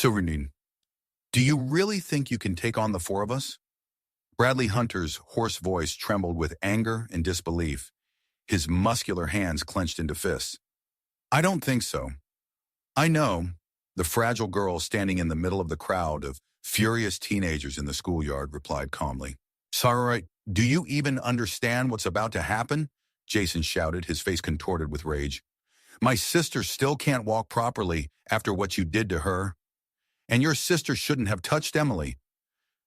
Suverine, do you really think you can take on the four of us? Bradley Hunter's hoarse voice trembled with anger and disbelief, his muscular hands clenched into fists. I don't think so. I know, the fragile girl standing in the middle of the crowd of furious teenagers in the schoolyard replied calmly. Sorry, do you even understand what's about to happen? Jason shouted, his face contorted with rage. My sister still can't walk properly after what you did to her. And your sister shouldn't have touched Emily.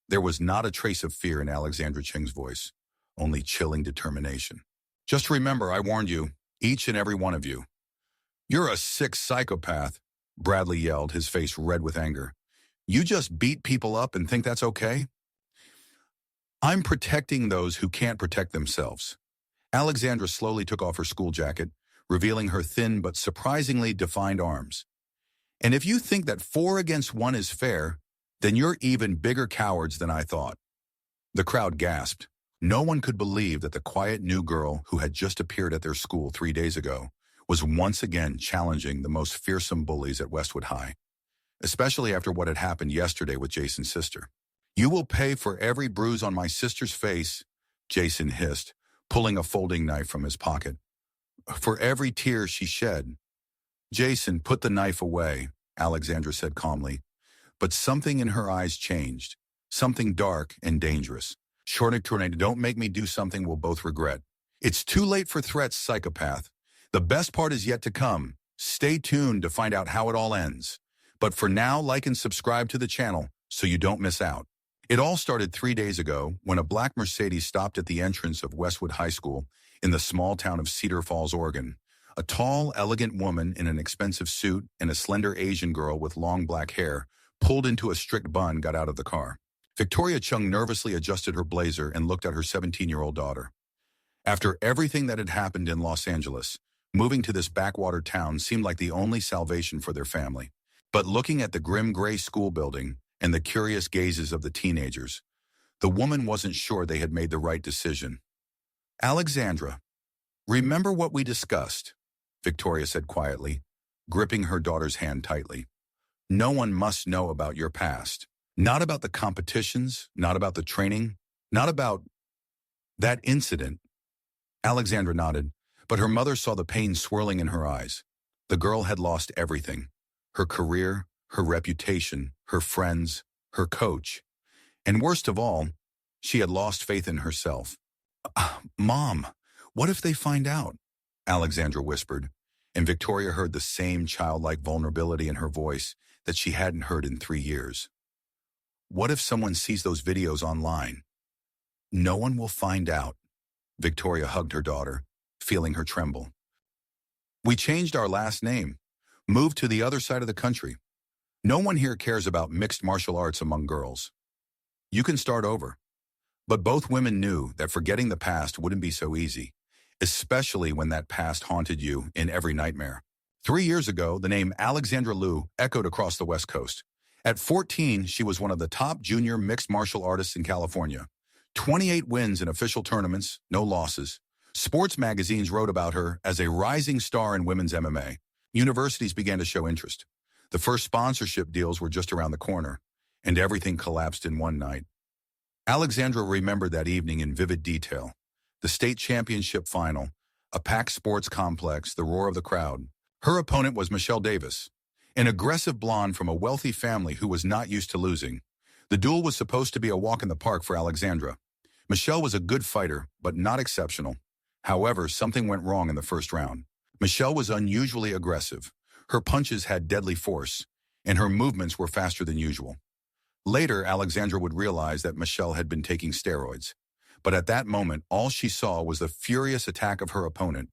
There was not a trace of fear in Alexandra Cheng's voice, only chilling determination. Just remember, I warned you, each and every one of you. You're a sick psychopath, Bradley yelled, his face red with anger. You just beat people up and think that's okay? I'm protecting those who can't protect themselves. Alexandra slowly took off her school jacket, revealing her thin but surprisingly defined arms. And if you think that 4 against 1 is fair, then you're even bigger cowards than I thought. The crowd gasped. No one could believe that the quiet new girl who had just appeared at their school 3 days ago was once again challenging the most fearsome bullies at Westwood High, especially after what had happened yesterday with Jason's sister. You will pay for every bruise on my sister's face, Jason hissed, pulling a folding knife from his pocket. For every tear she shed. Jason, put the knife away, Alexandra said calmly. But something in her eyes changed, something dark and dangerous. Tornado, don't make me do something we'll both regret. It's too late for threats, psychopath. The best part is yet to come. Stay tuned to find out how it all ends. But for now, like and subscribe to the channel so you don't miss out. It all started 3 days ago when a black Mercedes stopped at the entrance of Westwood High School in the small town of Cedar Falls, Oregon. A tall, elegant woman in an expensive suit and a slender Asian girl with long black hair, pulled into a strict bun, got out of the car. Victoria Chung nervously adjusted her blazer and looked at her 17-year-old daughter. After everything that had happened in Los Angeles, moving to this backwater town seemed like the only salvation for their family. But looking at the grim gray school building and the curious gazes of the teenagers, the woman wasn't sure they had made the right decision. Alexandra, remember what we discussed, Victoria said quietly, gripping her daughter's hand tightly. No one must know about your past. Not about the competitions, not about the training, not about that incident. Alexandra nodded, but her mother saw the pain swirling in her eyes. The girl had lost everything. Her career, her reputation, her friends, her coach. And worst of all, she had lost faith in herself. Mom, what if they find out? Alexandra whispered, and Victoria heard the same childlike vulnerability in her voice that she hadn't heard in 3 years. What if someone sees those videos online? No one will find out. Victoria hugged her daughter, feeling her tremble. We changed our last name, moved to the other side of the country. No one here cares about mixed martial arts among girls. You can start over. But both women knew that forgetting the past wouldn't be so easy, especially when that past haunted you in every nightmare. 3 years ago, the name Alexandra Liu echoed across the West Coast. At 14, she was one of the top junior mixed martial artists in California. 28 wins in official tournaments, no losses. Sports magazines wrote about her as a rising star in women's MMA. Universities began to show interest. The first sponsorship deals were just around the corner, and everything collapsed in one night. Alexandra remembered that evening in vivid detail. The state championship final, a packed sports complex, the roar of the crowd. Her opponent was Michelle Davis, an aggressive blonde from a wealthy family who was not used to losing. The duel was supposed to be a walk in the park for Alexandra. Michelle was a good fighter, but not exceptional. However, something went wrong in the first round. Michelle was unusually aggressive. Her punches had deadly force, and her movements were faster than usual. Later, Alexandra would realize that Michelle had been taking steroids. But at that moment, all she saw was the furious attack of her opponent,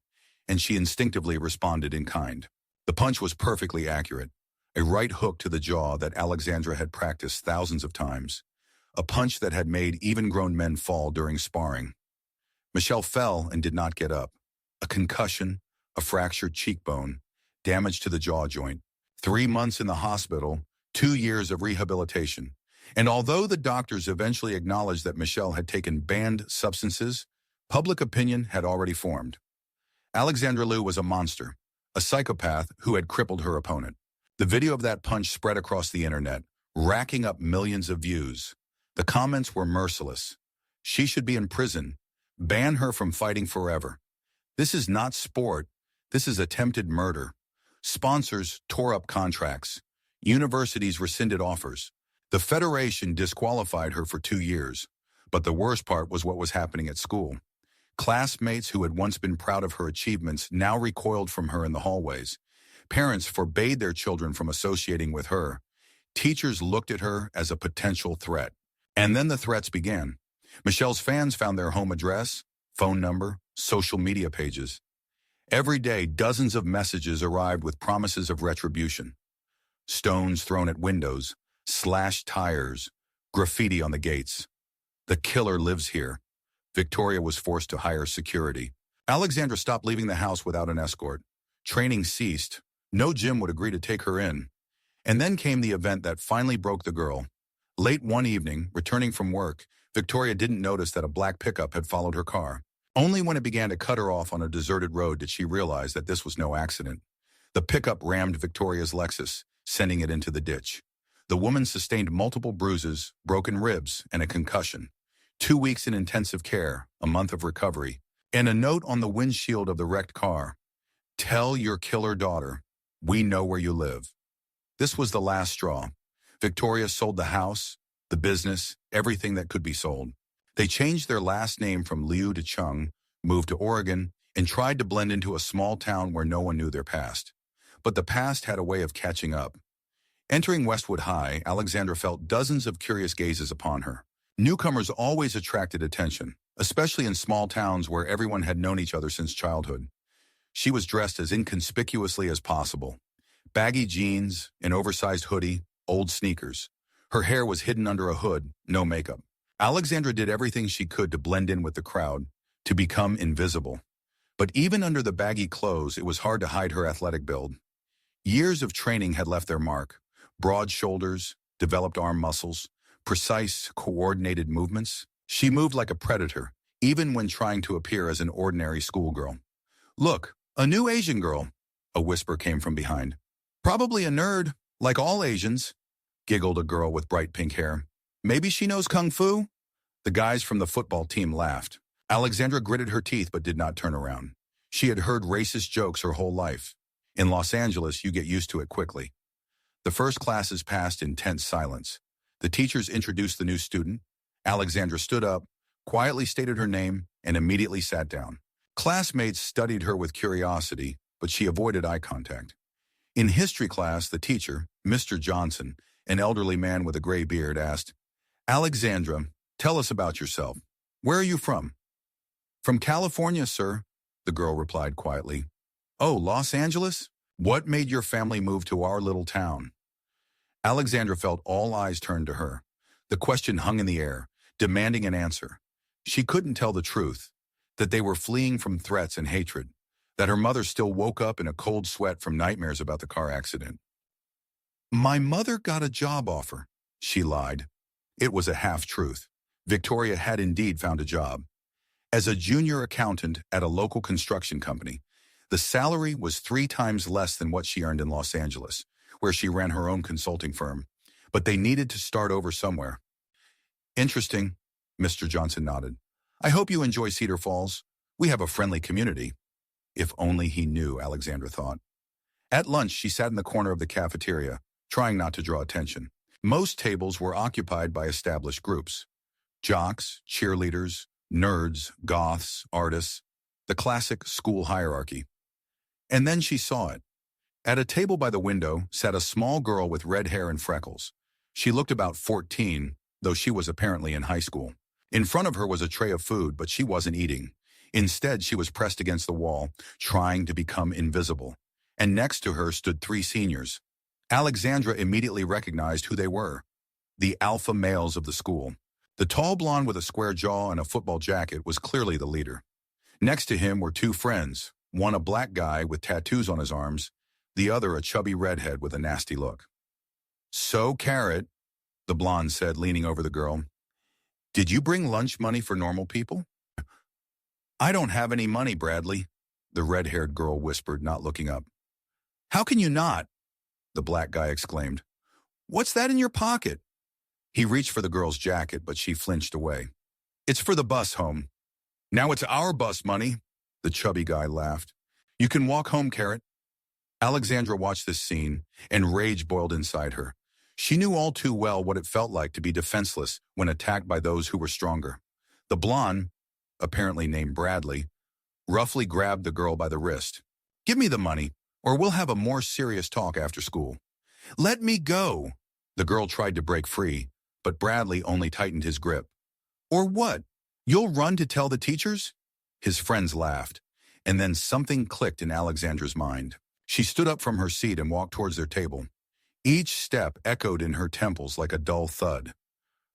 and she instinctively responded in kind. The punch was perfectly accurate, a right hook to the jaw that Alexandra had practiced thousands of times, a punch that had made even grown men fall during sparring. Michelle fell and did not get up. A concussion, a fractured cheekbone, damage to the jaw joint, 3 months in the hospital, 2 years of rehabilitation. And although the doctors eventually acknowledged that Michelle had taken banned substances, public opinion had already formed. Alexandra Liu was a monster, a psychopath who had crippled her opponent. The video of that punch spread across the internet, racking up millions of views. The comments were merciless. She should be in prison. Ban her from fighting forever. This is not sport. This is attempted murder. Sponsors tore up contracts. Universities rescinded offers. The Federation disqualified her for 2 years. But the worst part was what was happening at school. Classmates who had once been proud of her achievements now recoiled from her in the hallways. Parents forbade their children from associating with her. Teachers looked at her as a potential threat. And then the threats began. Michelle's fans found their home address, phone number, social media pages. Every day, dozens of messages arrived with promises of retribution. Stones thrown at windows, slashed tires, graffiti on the gates. The killer lives here. Victoria was forced to hire security. Alexandra stopped leaving the house without an escort. Training ceased. No gym would agree to take her in. And then came the event that finally broke the girl. Late one evening, returning from work, Victoria didn't notice that a black pickup had followed her car. Only when it began to cut her off on a deserted road did she realize that this was no accident. The pickup rammed Victoria's Lexus, sending it into the ditch. The woman sustained multiple bruises, broken ribs, and a concussion. 2 weeks in intensive care, a month of recovery, and a note on the windshield of the wrecked car. Tell your killer daughter, we know where you live. This was the last straw. Victoria sold the house, the business, everything that could be sold. They changed their last name from Liu to Chung, moved to Oregon, and tried to blend into a small town where no one knew their past. But the past had a way of catching up. Entering Westwood High, Alexandra felt dozens of curious gazes upon her. Newcomers always attracted attention, especially in small towns where everyone had known each other since childhood. She was dressed as inconspicuously as possible. Baggy jeans, an oversized hoodie, old sneakers. Her hair was hidden under a hood, no makeup. Alexandra did everything she could to blend in with the crowd, to become invisible. But even under the baggy clothes, it was hard to hide her athletic build. Years of training had left their mark. Broad shoulders, developed arm muscles, precise, coordinated movements. She moved like a predator, even when trying to appear as an ordinary schoolgirl. Look, a new Asian girl, a whisper came from behind. Probably a nerd, like all Asians, giggled a girl with bright pink hair. Maybe she knows kung fu? The guys from the football team laughed. Alexandra gritted her teeth but did not turn around. She had heard racist jokes her whole life. In Los Angeles, you get used to it quickly. The first classes passed in tense silence. The teachers introduced the new student. Alexandra stood up, quietly stated her name, and immediately sat down. Classmates studied her with curiosity, but she avoided eye contact. In history class, the teacher, Mr. Johnson, an elderly man with a gray beard, asked, Alexandra, tell us about yourself. Where are you from? From California, sir, the girl replied quietly. Oh, Los Angeles? What made your family move to our little town? Alexandra felt all eyes turned to her. The question hung in the air, demanding an answer. She couldn't tell the truth, that they were fleeing from threats and hatred, that her mother still woke up in a cold sweat from nightmares about the car accident. My mother got a job offer, she lied. It was a half-truth. Victoria had indeed found a job. As a junior accountant at a local construction company, the salary was 3 times less than what she earned in Los Angeles, where she ran her own consulting firm. But they needed to start over somewhere. Interesting, Mr. Johnson nodded. I hope you enjoy Cedar Falls. We have a friendly community. If only he knew, Alexandra thought. At lunch, she sat in the corner of the cafeteria, trying not to draw attention. Most tables were occupied by established groups. Jocks, cheerleaders, nerds, goths, artists, the classic school hierarchy. And then she saw it. At a table by the window sat a small girl with red hair and freckles. She looked about 14, though she was apparently in high school. In front of her was a tray of food, but she wasn't eating. Instead, she was pressed against the wall, trying to become invisible. And next to her stood 3 seniors. Alexandra immediately recognized who they were. The alpha males of the school. The tall blonde with a square jaw and a football jacket was clearly the leader. Next to him were 2 friends, one a black guy with tattoos on his arms, the other a chubby redhead with a nasty look. So, Carrot, the blonde said, leaning over the girl, did you bring lunch money for normal people? I don't have any money, Bradley, the red-haired girl whispered, not looking up. How can you not? the black guy exclaimed. What's that in your pocket? He reached for the girl's jacket, but she flinched away. It's for the bus home. Now it's our bus money, the chubby guy laughed. You can walk home, Carrot. Alexandra watched this scene, and rage boiled inside her. She knew all too well what it felt like to be defenseless when attacked by those who were stronger. The blonde, apparently named Bradley, roughly grabbed the girl by the wrist. Give me the money, or we'll have a more serious talk after school. Let me go. The girl tried to break free, but Bradley only tightened his grip. Or what? You'll run to tell the teachers? His friends laughed, and then something clicked in Alexandra's mind. She stood up from her seat and walked towards their table. Each step echoed in her temples like a dull thud.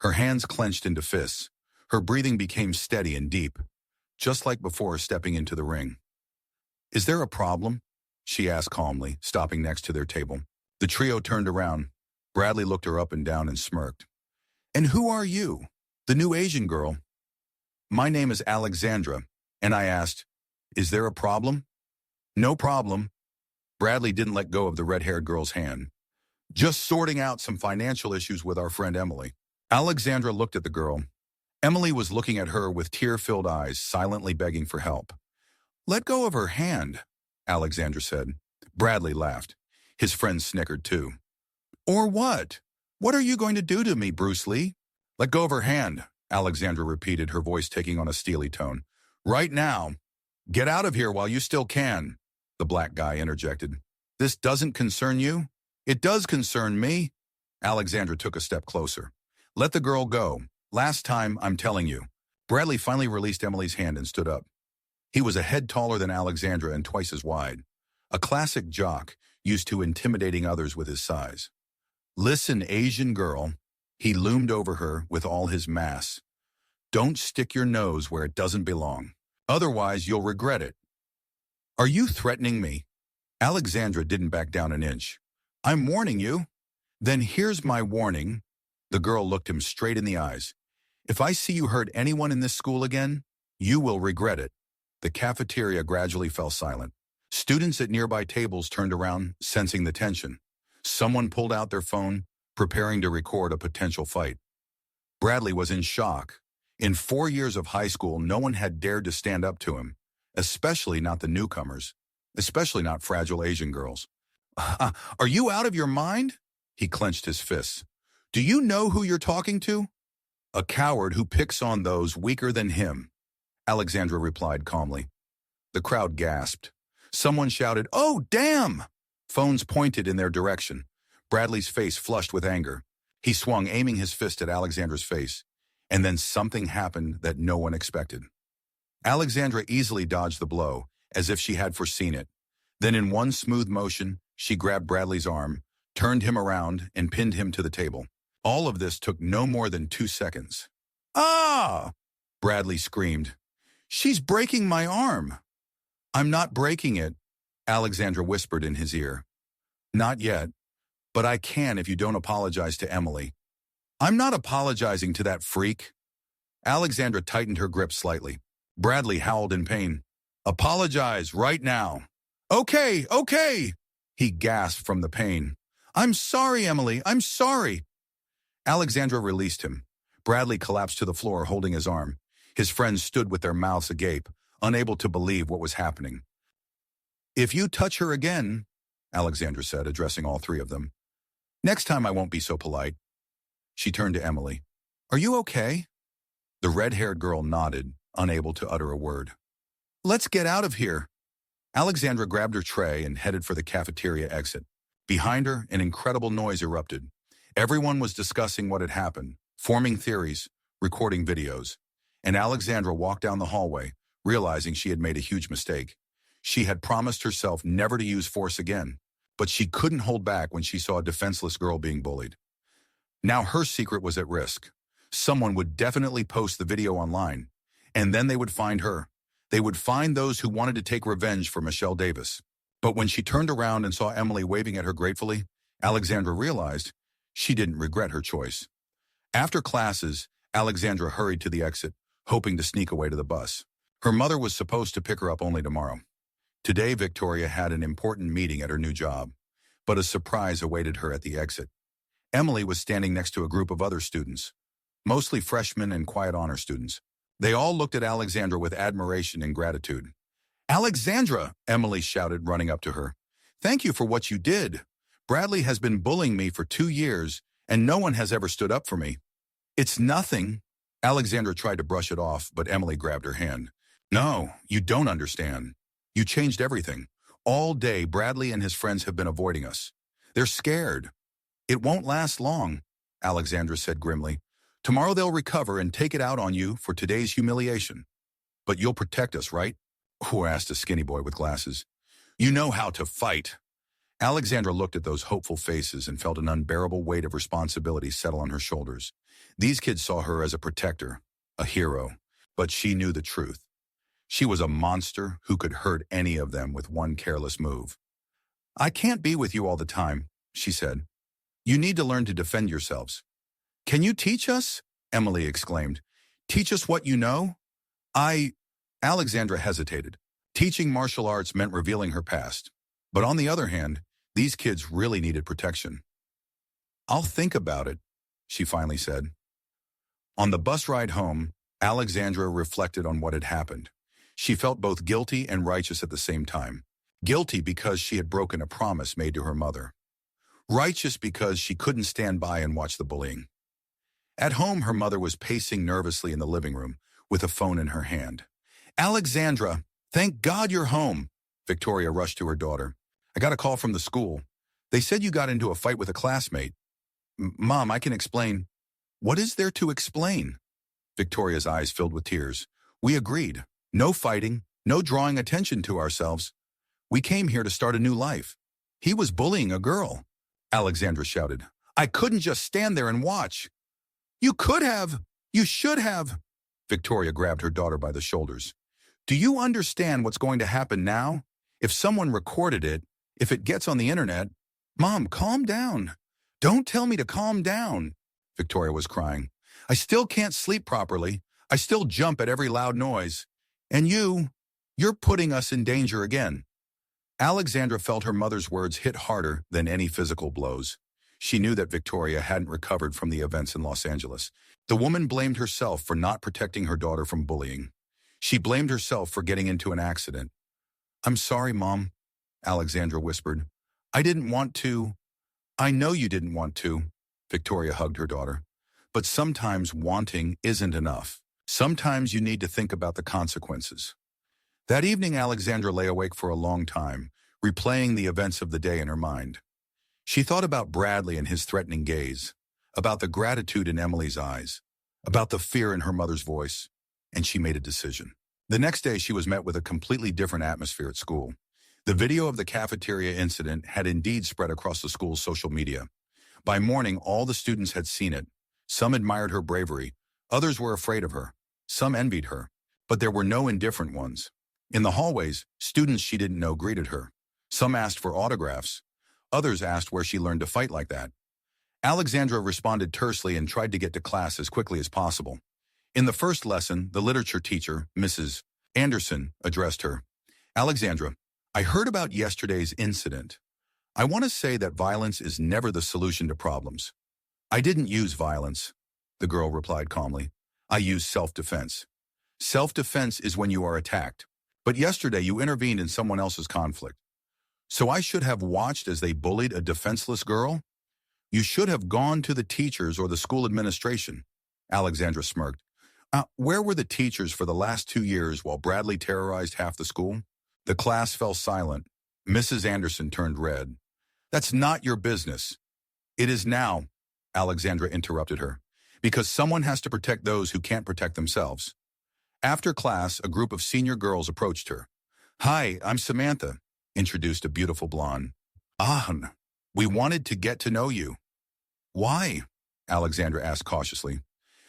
Her hands clenched into fists. Her breathing became steady and deep, just like before stepping into the ring. Is there a problem? She asked calmly, stopping next to their table. The trio turned around. Bradley looked her up and down and smirked. And who are you? The new Asian girl. My name is Alexandra, and I asked, is there a problem? No problem. Bradley didn't let go of the red-haired girl's hand. Just sorting out some financial issues with our friend Emily. Alexandra looked at the girl. Emily was looking at her with tear-filled eyes, silently begging for help. Let go of her hand, Alexandra said. Bradley laughed. His friends snickered too. Or what? What are you going to do to me, Bruce Lee? Let go of her hand, Alexandra repeated, her voice taking on a steely tone. Right now. Get out of here while you still can, the black guy interjected. This doesn't concern you? It does concern me. Alexandra took a step closer. Let the girl go. Last time, I'm telling you. Bradley finally released Emily's hand and stood up. He was a head taller than Alexandra and twice as wide. A classic jock, used to intimidating others with his size. Listen, Asian girl. He loomed over her with all his mass. Don't stick your nose where it doesn't belong. Otherwise, you'll regret it. Are you threatening me? Alexandra didn't back down an inch. I'm warning you. Then here's my warning. The girl looked him straight in the eyes. If I see you hurt anyone in this school again, you will regret it. The cafeteria gradually fell silent. Students at nearby tables turned around, sensing the tension. Someone pulled out their phone, preparing to record a potential fight. Bradley was in shock. In 4 years of high school, no one had dared to stand up to him, especially not the newcomers, especially not fragile Asian girls. Are you out of your mind? He clenched his fists. Do you know who you're talking to? A coward who picks on those weaker than him, Alexandra replied calmly. The crowd gasped. Someone shouted, "Oh, damn!" Phones pointed in their direction. Bradley's face flushed with anger. He swung, aiming his fist at Alexandra's face. And then something happened that no one expected. Alexandra easily dodged the blow, as if she had foreseen it. Then in one smooth motion, she grabbed Bradley's arm, turned him around, and pinned him to the table. All of this took no more than 2 seconds. Ah! Bradley screamed. She's breaking my arm. I'm not breaking it, Alexandra whispered in his ear. Not yet, but I can if you don't apologize to Emily. I'm not apologizing to that freak. Alexandra tightened her grip slightly. Bradley howled in pain. Apologize right now. Okay. He gasped from the pain. I'm sorry, Emily, I'm sorry. Alexandra released him. Bradley collapsed to the floor, holding his arm. His friends stood with their mouths agape, unable to believe what was happening. If you touch her again, Alexandra said, addressing all 3 of them, next time I won't be so polite. She turned to Emily. Are you okay? The red-haired girl nodded, unable to utter a word. Let's get out of here. Alexandra grabbed her tray and headed for the cafeteria exit. Behind her, an incredible noise erupted. Everyone was discussing what had happened, forming theories, recording videos. And Alexandra walked down the hallway, realizing she had made a huge mistake. She had promised herself never to use force again, but she couldn't hold back when she saw a defenseless girl being bullied. Now her secret was at risk. Someone would definitely post the video online, and then they would find her. They would find those who wanted to take revenge for Michelle Davis. But when she turned around and saw Emily waving at her gratefully, Alexandra realized she didn't regret her choice. After classes, Alexandra hurried to the exit, hoping to sneak away to the bus. Her mother was supposed to pick her up only tomorrow. Today, Victoria had an important meeting at her new job. But a surprise awaited her at the exit. Emily was standing next to a group of other students, mostly freshmen and quiet honor students. They all looked at Alexandra with admiration and gratitude. "Alexandra!" Emily shouted, running up to her. "Thank you for what you did. Bradley has been bullying me for 2 years, and no one has ever stood up for me." "It's nothing." Alexandra tried to brush it off, but Emily grabbed her hand. "No, you don't understand. You changed everything. All day, Bradley and his friends have been avoiding us. They're scared. It won't last long," Alexandra said grimly. "Tomorrow they'll recover and take it out on you for today's humiliation. But you'll protect us, right?" "Who?" asked a skinny boy with glasses. "You know how to fight." Alexandra looked at those hopeful faces and felt an unbearable weight of responsibility settle on her shoulders. These kids saw her as a protector, a hero, but she knew the truth. She was a monster who could hurt any of them with one careless move. "I can't be with you all the time," she said. "You need to learn to defend yourselves." "Can you teach us?" Emily exclaimed. "Teach us what you know?" Alexandra hesitated. Teaching martial arts meant revealing her past. But on the other hand, these kids really needed protection. "I'll think about it," she finally said. On the bus ride home, Alexandra reflected on what had happened. She felt both guilty and righteous at the same time. Guilty because she had broken a promise made to her mother. Righteous because she couldn't stand by and watch the bullying. At home, her mother was pacing nervously in the living room with a phone in her hand. "Alexandra, thank God you're home." Victoria rushed to her daughter. "I got a call from the school. They said you got into a fight with a classmate." "Mom, I can explain." "What is there to explain?" Victoria's eyes filled with tears. "We agreed. No fighting, no drawing attention to ourselves. We came here to start a new life. He was bullying a girl." Alexandra shouted. "I couldn't just stand there and watch." "You could have. You should have." Victoria grabbed her daughter by the shoulders. "Do you understand what's going to happen now? If someone recorded it, if it gets on the internet—" "Mom, calm down. Don't tell me to calm down." Victoria was crying. "I still can't sleep properly. I still jump at every loud noise. And you're putting us in danger again." Alexandra felt her mother's words hit harder than any physical blows. She knew that Victoria hadn't recovered from the events in Los Angeles. The woman blamed herself for not protecting her daughter from bullying. She blamed herself for getting into an accident. "I'm sorry, Mom," Alexandra whispered. "I didn't want to." "I know you didn't want to," Victoria hugged her daughter. "But sometimes wanting isn't enough. Sometimes you need to think about the consequences." That evening, Alexandra lay awake for a long time, replaying the events of the day in her mind. She thought about Bradley and his threatening gaze, about the gratitude in Emily's eyes, about the fear in her mother's voice, and she made a decision. The next day, she was met with a completely different atmosphere at school. The video of the cafeteria incident had indeed spread across the school's social media. By morning, all the students had seen it. Some admired her bravery. Others were afraid of her. Some envied her. But there were no indifferent ones. In the hallways, students she didn't know greeted her. Some asked for autographs. Others asked where she learned to fight like that. Alexandra responded tersely and tried to get to class as quickly as possible. In the first lesson, the literature teacher, Mrs. Anderson, addressed her. "Alexandra, I heard about yesterday's incident. I want to say that violence is never the solution to problems." "I didn't use violence," the girl replied calmly. "I used self-defense. Self-defense is when you are attacked. But yesterday you intervened in someone else's conflict. So I should have watched as they bullied a defenseless girl? You should have gone to the teachers or the school administration." Alexandra smirked. Where were the teachers for the last 2 years while Bradley terrorized half the school?" The class fell silent. Mrs. Anderson turned red. "That's not your business." "It is now," Alexandra interrupted her, "because someone has to protect those who can't protect themselves." After class, a group of senior girls approached her. "Hi, I'm Samantha," introduced a beautiful blonde. We wanted to get to know you." "Why?" Alexandra asked cautiously.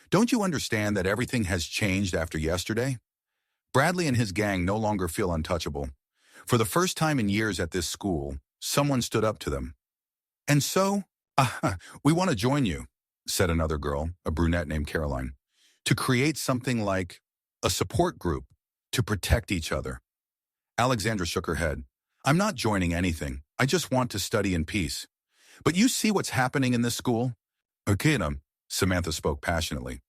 "Don't you understand that everything has changed after yesterday? Bradley and his gang no longer feel untouchable. For the first time in years at this school, someone stood up to them. And so, we want to join you," said another girl, a brunette named Caroline, "to create something like a support group to protect each other." Alexandra shook her head. "I'm not joining anything. I just want to study in peace. But you see what's happening in this school? Akina, Samantha spoke passionately.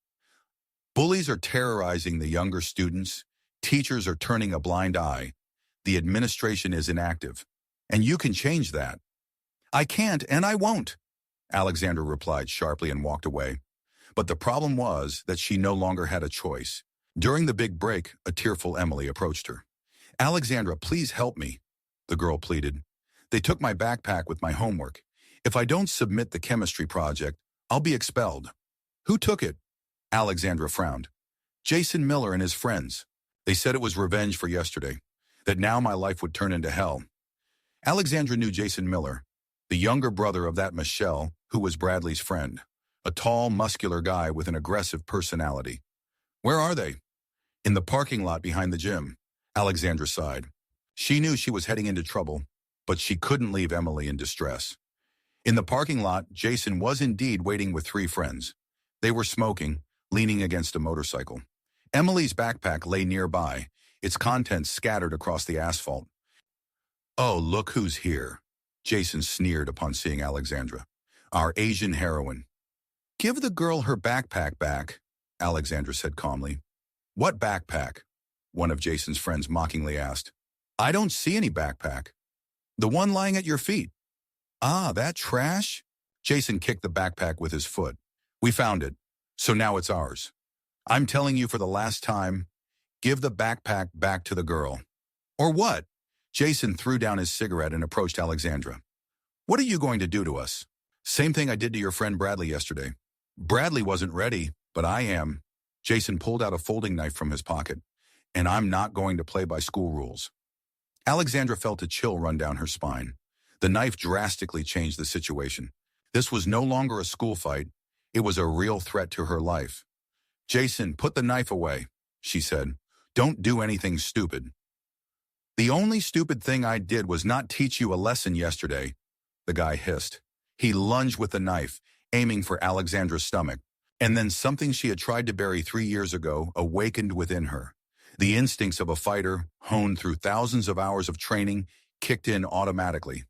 Bullies are terrorizing the younger students. Teachers are turning a blind eye. The administration is inactive. And you can change that. I can't and I won't, Alexandra replied sharply and walked away. But the problem was that she no longer had a choice. During the big break, a tearful Emily approached her. Alexandra, please help me, the girl pleaded. They took my backpack with my homework. If I don't submit the chemistry project, I'll be expelled. Who took it? Alexandra frowned. Jason Miller and his friends. They said it was revenge for yesterday, that now my life would turn into hell. Alexandra knew Jason Miller, the younger brother of that Michelle, who was Bradley's friend, a tall, muscular guy with an aggressive personality. Where are they? In the parking lot behind the gym, Alexandra sighed. She knew she was heading into trouble, but she couldn't leave Emily in distress. In the parking lot, Jason was indeed waiting with 3 friends. They were smoking, leaning against a motorcycle. Emily's backpack lay nearby, its contents scattered across the asphalt. Oh, look who's here, Jason sneered upon seeing Alexandra. Our Asian heroine. Give the girl her backpack back, Alexandra said calmly. What backpack? One of Jason's friends mockingly asked. I don't see any backpack. The one lying at your feet. Ah, that trash? Jason kicked the backpack with his foot. We found it, so now it's ours. I'm telling you for the last time, give the backpack back to the girl. Or what? Jason threw down his cigarette and approached Alexandra. What are you going to do to us? Same thing I did to your friend Bradley yesterday. Bradley wasn't ready, but I am. Jason pulled out a folding knife from his pocket. And I'm not going to play by school rules. Alexandra felt a chill run down her spine. The knife drastically changed the situation. This was no longer a school fight. It was a real threat to her life. Jason, put the knife away, she said. Don't do anything stupid. The only stupid thing I did was not teach you a lesson yesterday, the guy hissed. He lunged with the knife, aiming for Alexandra's stomach. And then something she had tried to bury 3 years ago awakened within her. The instincts of a fighter, honed through thousands of hours of training, kicked in automatically.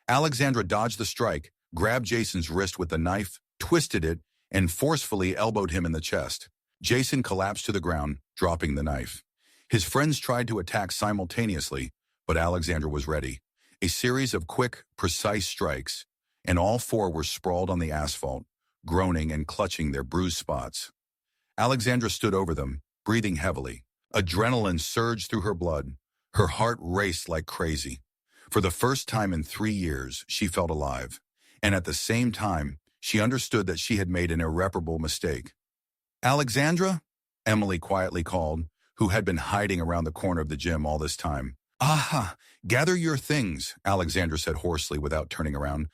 Alexandra dodged the strike, grabbed Jason's wrist with the knife, twisted it, and forcefully elbowed him in the chest. Jason collapsed to the ground, dropping the knife. His friends tried to attack simultaneously, but Alexandra was ready. A series of quick, precise strikes, and all 4 were sprawled on the asphalt, groaning and clutching their bruised spots. Alexandra stood over them, breathing heavily. Adrenaline surged through her blood. Her heart raced like crazy. For the first time in 3 years, she felt alive. And at the same time, she understood that she had made an irreparable mistake. Alexandra? Emily quietly called, who had been hiding around the corner of the gym all this time. Aha! Gather your things, Alexandra said hoarsely without turning around.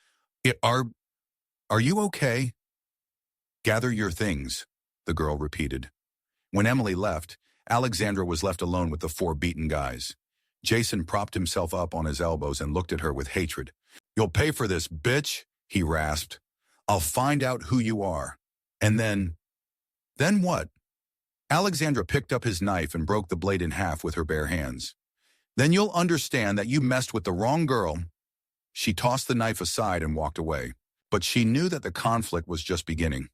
Are you okay? Gather your things, the girl repeated. When Emily left, Alexandra was left alone with the 4 beaten guys. Jason propped himself up on his elbows and looked at her with hatred. You'll pay for this, bitch, he rasped. I'll find out who you are. And then what? Alexandra picked up his knife and broke the blade in half with her bare hands. Then you'll understand that you messed with the wrong girl. She tossed the knife aside and walked away. But she knew that the conflict was just beginning.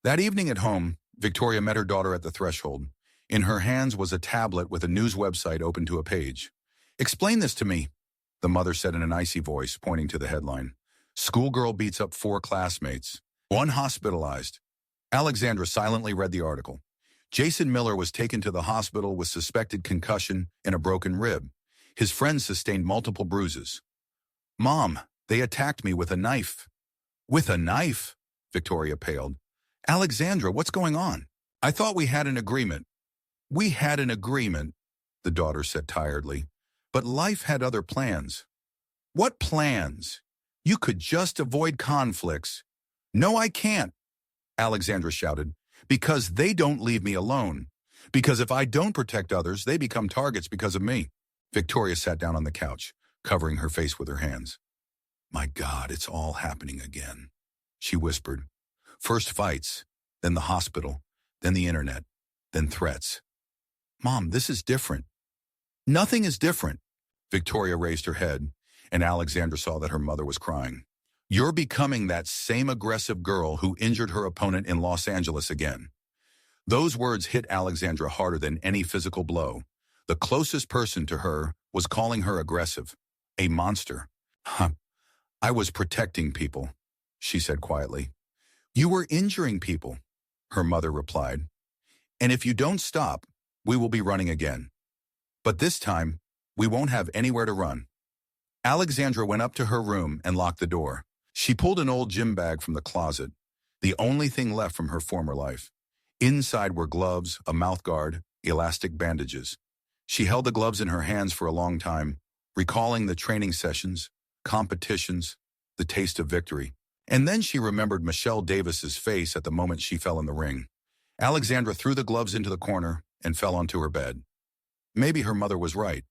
That evening at home, Victoria met her daughter at the threshold. In her hands was a tablet with a news website open to a page. Explain this to me, the mother said in an icy voice, pointing to the headline. Schoolgirl beats up 4 classmates. 1 hospitalized. Alexandra silently read the article. Jason Miller was taken to the hospital with suspected concussion and a broken rib. His friends sustained multiple bruises. Mom, they attacked me with a knife. With a knife? Victoria paled. Alexandra, what's going on? I thought we had an agreement. We had an agreement, the daughter said tiredly. But life had other plans. What plans? You could just avoid conflicts. No, I can't, Alexandra shouted. Because they don't leave me alone. Because if I don't protect others, they become targets because of me. Victoria sat down on the couch, covering her face with her hands. My God, it's all happening again, she whispered. First fights, then the hospital, then the internet, then threats. Mom, this is different. Nothing is different. Victoria raised her head, and Alexandra saw that her mother was crying. You're becoming that same aggressive girl who injured her opponent in Los Angeles again. Those words hit Alexandra harder than any physical blow. The closest person to her was calling her aggressive. A monster. Huh. I was protecting people, she said quietly. You were injuring people, her mother replied. And if you don't stop, we will be running again. But this time, we won't have anywhere to run. Alexandra went up to her room and locked the door. She pulled an old gym bag from the closet, the only thing left from her former life. Inside were gloves, a mouthguard, elastic bandages. She held the gloves in her hands for a long time, recalling the training sessions, competitions, the taste of victory. And then she remembered Michelle Davis's face at the moment she fell in the ring. Alexandra threw the gloves into the corner and fell onto her bed. Maybe her mother was right.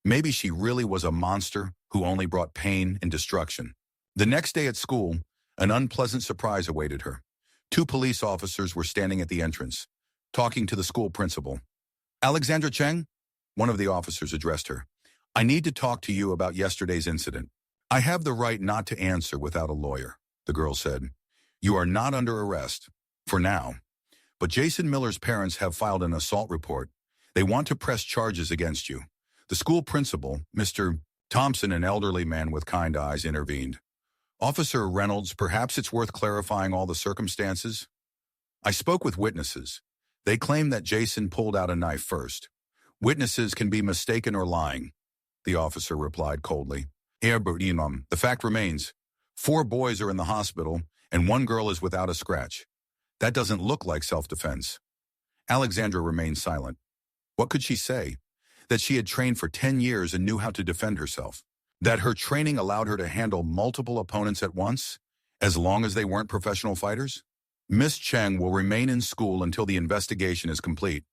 Maybe she really was a monster who only brought pain and destruction. The next day at school, an unpleasant surprise awaited her. 2 police officers were standing at the entrance, talking to the school principal. Alexandra Cheng? One of the officers addressed her. I need to talk to you about yesterday's incident. I have the right not to answer without a lawyer, the girl said. You are not under arrest, for now. But Jason Miller's parents have filed an assault report. They want to press charges against you. The school principal, Mr. Thompson, an elderly man with kind eyes, intervened. Officer Reynolds, perhaps it's worth clarifying all the circumstances. I spoke with witnesses. They claim that Jason pulled out a knife first. Witnesses can be mistaken or lying, the officer replied coldly. The fact remains, 4 boys are in the hospital and 1 girl is without a scratch. That doesn't look like self-defense. Alexandra remained silent. What could she say? That she had trained for 10 years and knew how to defend herself. That her training allowed her to handle multiple opponents at once, as long as they weren't professional fighters? Miss Cheng will remain in school until the investigation is complete,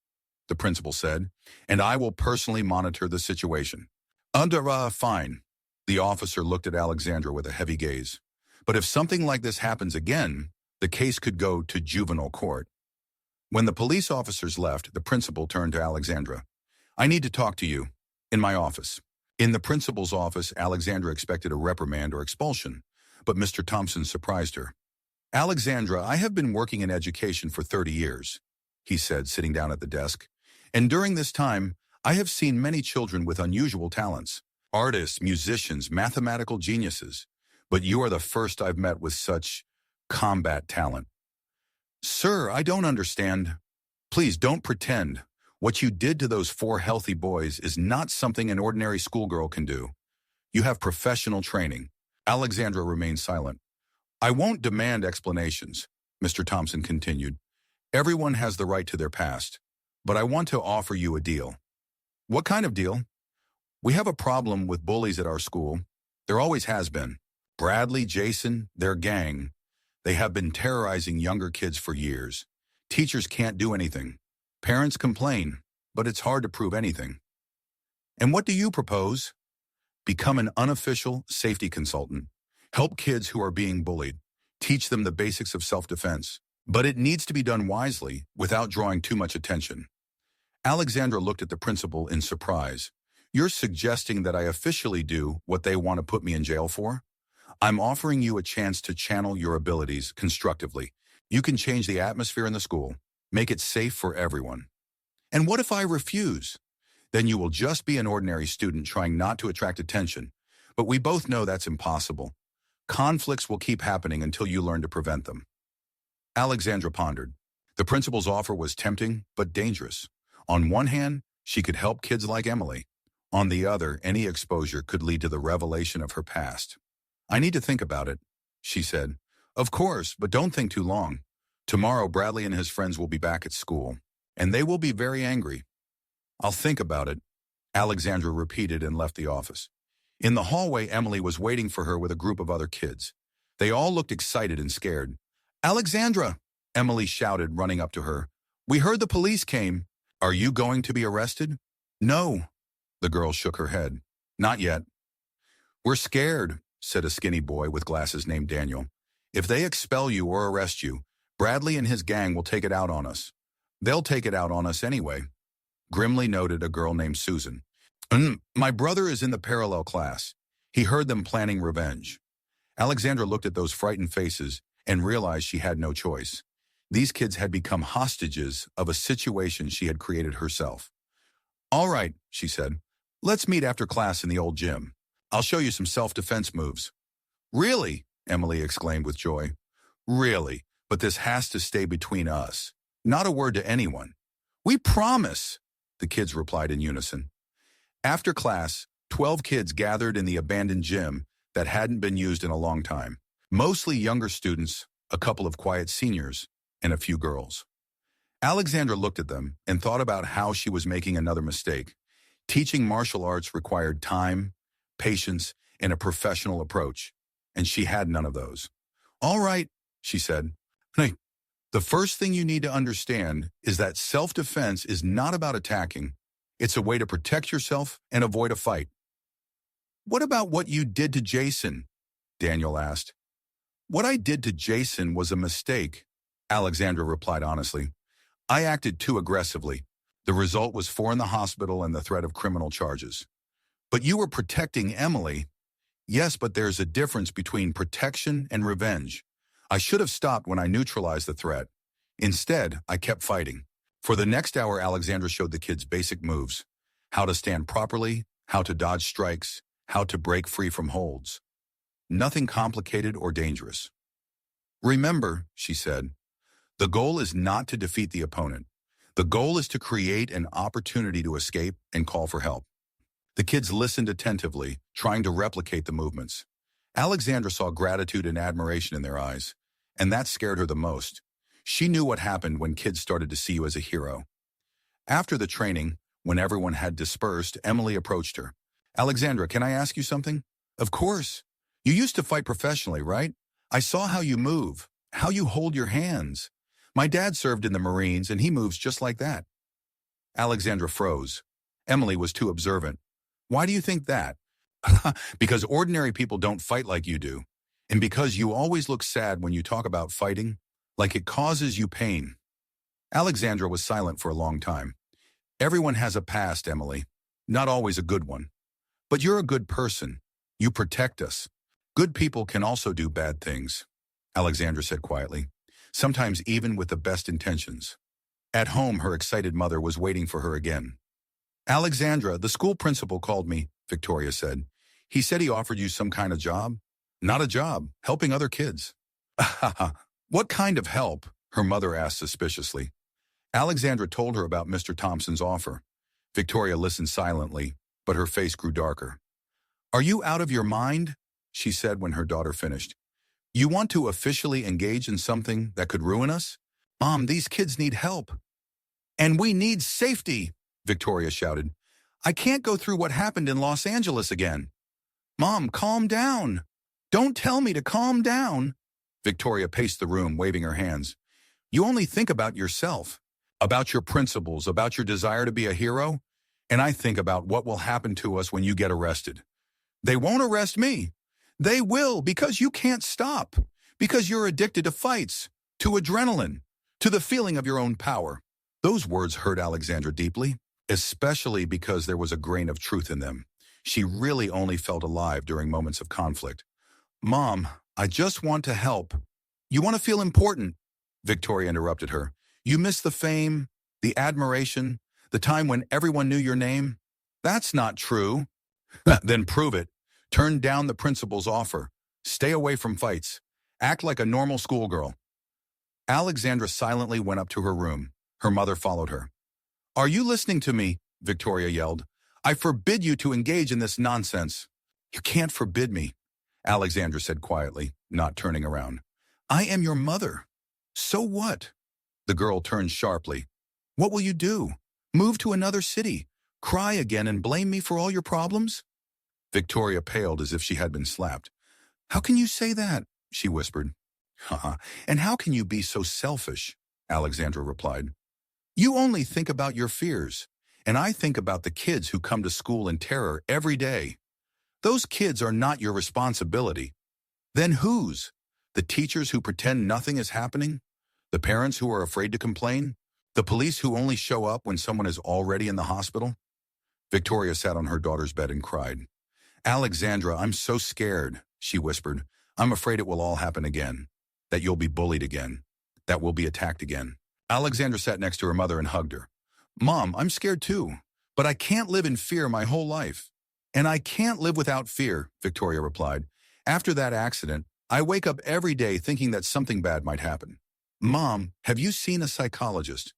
the principal said, and I will personally monitor the situation. Fine. The officer looked at Alexandra with a heavy gaze. But if something like this happens again, the case could go to juvenile court. When the police officers left, the principal turned to Alexandra. I need to talk to you. In my office. In the principal's office, Alexandra expected a reprimand or expulsion, but Mr. Thompson surprised her. Alexandra, I have been working in education for 30 years, he said, sitting down at the desk. And during this time, I have seen many children with unusual talents. Artists, musicians, mathematical geniuses. But you are the first I've met with such combat talent. Sir, I don't understand. Please don't pretend. What you did to those 4 healthy boys is not something an ordinary schoolgirl can do. You have professional training. Alexandra remained silent. I won't demand explanations, Mr. Thompson continued. Everyone has the right to their past, but I want to offer you a deal. What kind of deal? We have a problem with bullies at our school. There always has been. Bradley, Jason, their gang. They have been terrorizing younger kids for years. Teachers can't do anything. Parents complain, but it's hard to prove anything. And what do you propose? Become an unofficial safety consultant. Help kids who are being bullied. Teach them the basics of self-defense. But it needs to be done wisely, without drawing too much attention. Alexandra looked at the principal in surprise. You're suggesting that I officially do what they want to put me in jail for? I'm offering you a chance to channel your abilities constructively. You can change the atmosphere in the school. Make it safe for everyone. And what if I refuse? Then you will just be an ordinary student trying not to attract attention. But we both know that's impossible. Conflicts will keep happening until you learn to prevent them. Alexandra pondered. The principal's offer was tempting, but dangerous. On one hand, she could help kids like Emily. On the other, any exposure could lead to the revelation of her past. I need to think about it, she said. Of course, but don't think too long. Tomorrow, Bradley and his friends will be back at school, and they will be very angry. I'll think about it, Alexandra repeated and left the office. In the hallway, Emily was waiting for her with a group of other kids. They all looked excited and scared. Alexandra, Emily shouted, running up to her. We heard the police came. Are you going to be arrested? No, the girl shook her head. Not yet. We're scared, said a skinny boy with glasses named Daniel. If they expel you or arrest you, Bradley and his gang will take it out on us. They'll take it out on us anyway, grimly noted a girl named Susan. My brother is in the parallel class. He heard them planning revenge. Alexandra looked at those frightened faces and realized she had no choice. These kids had become hostages of a situation she had created herself. "All right," she said. "Let's meet after class in the old gym. I'll show you some self-defense moves." "Really?" Emily exclaimed with joy. "Really, but this has to stay between us. Not a word to anyone." "We promise," the kids replied in unison. After class, 12 kids gathered in the abandoned gym that hadn't been used in a long time. Mostly younger students, a couple of quiet seniors, and a few girls. Alexandra looked at them and thought about how she was making another mistake. Teaching martial arts required time, patience, and a professional approach, and she had none of those. "All right," she said. "Hey, the first thing you need to understand is that self-defense is not about attacking. It's a way to protect yourself and avoid a fight." "What about what you did to Jason?" Daniel asked. "What I did to Jason was a mistake," Alexandra replied honestly. "I acted too aggressively. The result was 4 in the hospital and the threat of criminal charges." "But you were protecting Emily." "Yes, but there's a difference between protection and revenge. I should have stopped when I neutralized the threat. Instead, I kept fighting." For the next hour, Alexandra showed the kids basic moves: how to stand properly, how to dodge strikes, how to break free from holds. Nothing complicated or dangerous. "Remember," she said, "the goal is not to defeat the opponent. The goal is to create an opportunity to escape and call for help." The kids listened attentively, trying to replicate the movements. Alexandra saw gratitude and admiration in their eyes, and that scared her the most. She knew what happened when kids started to see you as a hero. After the training, when everyone had dispersed, Emily approached her. "Alexandra, can I ask you something?" "Of course. You used to fight professionally, right? I saw how you move, how you hold your hands. My dad served in the Marines, and he moves just like that." Alexandra froze. Emily was too observant. "Why do you think that?" "Because ordinary people don't fight like you do. And because you always look sad when you talk about fighting, like it causes you pain." Alexandra was silent for a long time. "Everyone has a past, Emily. Not always a good one. But you're a good person. You protect us. Good people can also do bad things," Alexandra said quietly, "sometimes even with the best intentions." At home, her excited mother was waiting for her again. "Alexandra, the school principal called me," Victoria said. "He said he offered you some kind of job." "Not a job, helping other kids." "What kind of help?" her mother asked suspiciously. Alexandra told her about Mr. Thompson's offer. Victoria listened silently, but her face grew darker. "Are you out of your mind?" she said when her daughter finished. "You want to officially engage in something that could ruin us? Mom, these kids need help." "And we need safety," Victoria shouted. "I can't go through what happened in Los Angeles again." "Mom, calm down. Don't tell me to calm down." Victoria paced the room, waving her hands. "You only think about yourself, about your principles, about your desire to be a hero, and I think about what will happen to us when you get arrested." "They won't arrest me." "They will, because you can't stop, because you're addicted to fights, to adrenaline, to the feeling of your own power." Those words hurt Alexandra deeply, especially because there was a grain of truth in them. She really only felt alive during moments of conflict. "Mom, I just want to help." "You want to feel important," Victoria interrupted her. "You miss the fame, the admiration, the time when everyone knew your name." "That's not true." "Then prove it. Turn down the principal's offer. Stay away from fights. Act like a normal schoolgirl." Alexandra silently went up to her room. Her mother followed her. "Are you listening to me?" Victoria yelled. "I forbid you to engage in this nonsense." "You can't forbid me," Alexandra said quietly, not turning around. "I am your mother." "So what?" The girl turned sharply. "What will you do? Move to another city? Cry again and blame me for all your problems?" Victoria paled as if she had been slapped. "How can you say that?" she whispered. "Haha, and how can you be so selfish?" Alexandra replied. "You only think about your fears, and I think about the kids who come to school in terror every day. Those kids are not your responsibility. Then whose? The teachers who pretend nothing is happening? The parents who are afraid to complain? The police who only show up when someone is already in the hospital?" Victoria sat on her daughter's bed and cried. Alexandra, I'm so scared, she whispered. I'm afraid it will all happen again. That you'll be bullied again. That we'll be attacked again. Alexandra sat next to her mother and hugged her. Mom, I'm scared too, but I can't live in fear my whole life. And I can't live without fear, Victoria replied. After that accident, I wake up every day thinking that something bad might happen. Mom, have you seen a psychologist?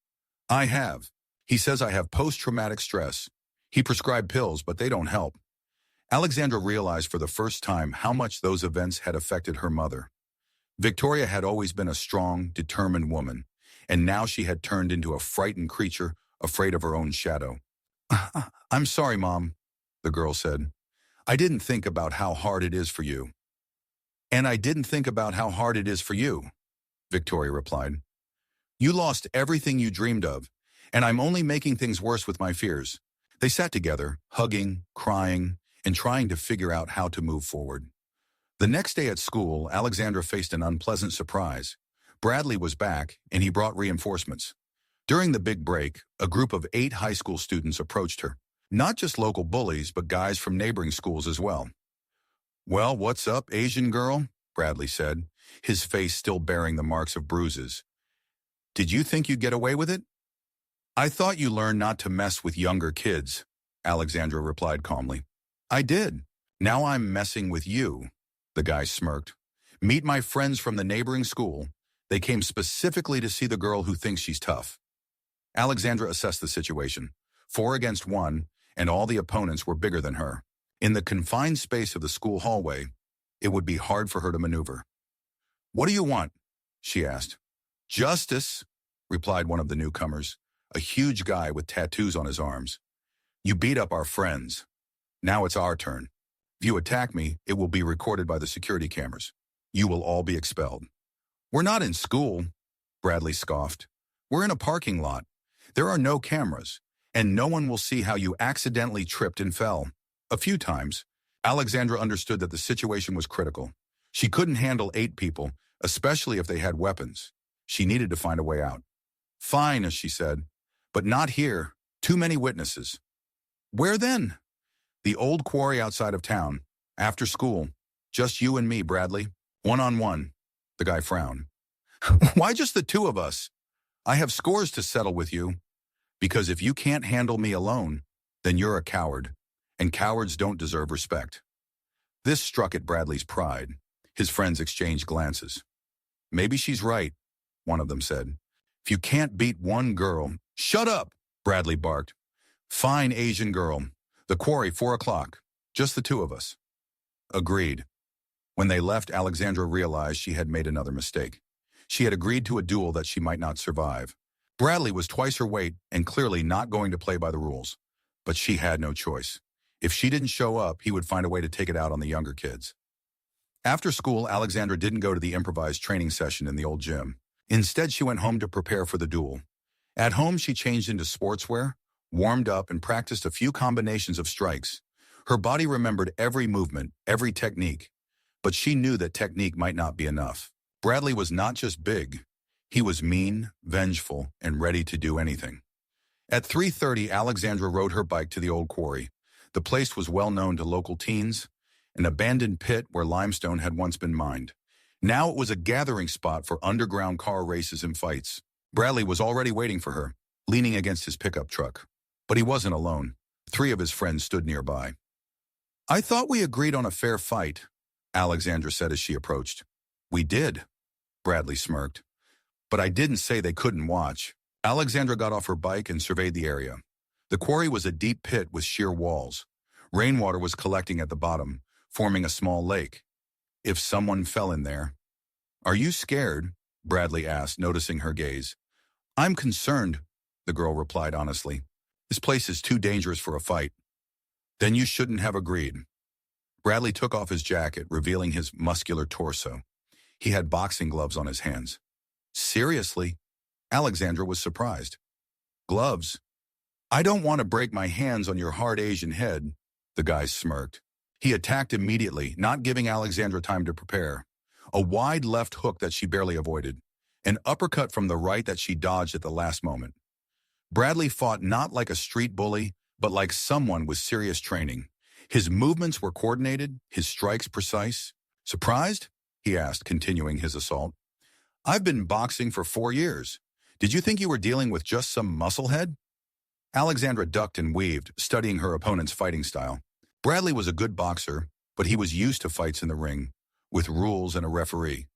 I have. He says I have post-traumatic stress. He prescribed pills, but they don't help. Alexandra realized for the first time how much those events had affected her mother. Victoria had always been a strong, determined woman, and now she had turned into a frightened creature, afraid of her own shadow. I'm sorry, Mom, the girl said. I didn't think about how hard it is for you. And I didn't think about how hard it is for you, Victoria replied. You lost everything you dreamed of, and I'm only making things worse with my fears. They sat together, hugging, crying, and trying to figure out how to move forward. The next day at school, Alexandra faced an unpleasant surprise. Bradley was back, and he brought reinforcements. During the big break, a group of 8 high school students approached her. Not just local bullies, but guys from neighboring schools as well. Well, what's up, Asian girl? Bradley said, his face still bearing the marks of bruises. Did you think you'd get away with it? I thought you learned not to mess with younger kids, Alexandra replied calmly. I did. Now I'm messing with you, the guy smirked. Meet my friends from the neighboring school. They came specifically to see the girl who thinks she's tough. Alexandra assessed the situation. 4 against 1, and all the opponents were bigger than her. In the confined space of the school hallway, it would be hard for her to maneuver. What do you want? She asked. Justice, replied one of the newcomers, a huge guy with tattoos on his arms. You beat up our friends. Now it's our turn. If you attack me, it will be recorded by the security cameras. You will all be expelled. We're not in school, Bradley scoffed. We're in a parking lot. There are no cameras, and no one will see how you accidentally tripped and fell. A few times, Alexandra understood that the situation was critical. She couldn't handle 8 people, especially if they had weapons. She needed to find a way out. Fine, as she said, but not here. Too many witnesses. Where then? The old quarry outside of town. After school. Just you and me, Bradley. One-on-one. The guy frowned. Why just the 2 of us? I have scores to settle with you. Because if you can't handle me alone, then you're a coward. And cowards don't deserve respect. This struck at Bradley's pride. His friends exchanged glances. Maybe she's right, one of them said. If you can't beat one girl... Shut up, Bradley barked. Fine, Asian girl. The quarry, 4 o'clock. Just the 2 of us. Agreed. When they left, Alexandra realized she had made another mistake. She had agreed to a duel that she might not survive. Bradley was twice her weight and clearly not going to play by the rules. But she had no choice. If she didn't show up, he would find a way to take it out on the younger kids. After school, Alexandra didn't go to the improvised training session in the old gym. Instead, she went home to prepare for the duel. At home, she changed into sportswear, warmed up, and practiced a few combinations of strikes. Her body remembered every movement, every technique. But she knew that technique might not be enough. Bradley was not just big. He was mean, vengeful, and ready to do anything. At 3:30, Alexandra rode her bike to the old quarry. The place was well known to local teens, an abandoned pit where limestone had once been mined. Now it was a gathering spot for underground car races and fights. Bradley was already waiting for her, leaning against his pickup truck. But he wasn't alone. 3 of his friends stood nearby. I thought we agreed on a fair fight, Alexandra said as she approached. We did, Bradley smirked. But I didn't say they couldn't watch. Alexandra got off her bike and surveyed the area. The quarry was a deep pit with sheer walls. Rainwater was collecting at the bottom, forming a small lake. If someone fell in there. Are you scared? Bradley asked, noticing her gaze. I'm concerned, the girl replied honestly. This place is too dangerous for a fight. Then you shouldn't have agreed. Bradley took off his jacket, revealing his muscular torso. He had boxing gloves on his hands. Seriously? Alexandra was surprised. Gloves? I don't want to break my hands on your hard Asian head, the guy smirked. He attacked immediately, not giving Alexandra time to prepare. A wide left hook that she barely avoided. An uppercut from the right that she dodged at the last moment. Bradley fought not like a street bully, but like someone with serious training. His movements were coordinated, his strikes precise. Surprised? He asked, continuing his assault. I've been boxing for 4 years. Did you think you were dealing with just some musclehead? Alexandra ducked and weaved, studying her opponent's fighting style. Bradley was a good boxer, but he was used to fights in the ring, with rules and a referee.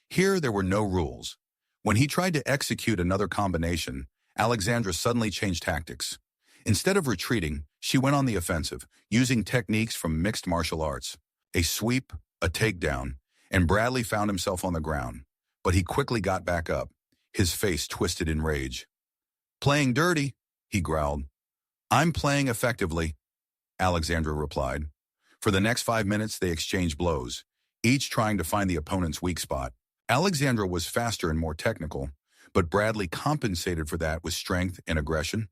Here, there were no rules. When he tried to execute another combination, Alexandra suddenly changed tactics. Instead of retreating, she went on the offensive, using techniques from mixed martial arts. A sweep, a takedown, and Bradley found himself on the ground. But he quickly got back up, his face twisted in rage. Playing dirty, he growled. I'm playing effectively, Alexandra replied. For the next 5 minutes, they exchanged blows, each trying to find the opponent's weak spot. Alexandra was faster and more technical, but Bradley compensated for that with strength and aggression.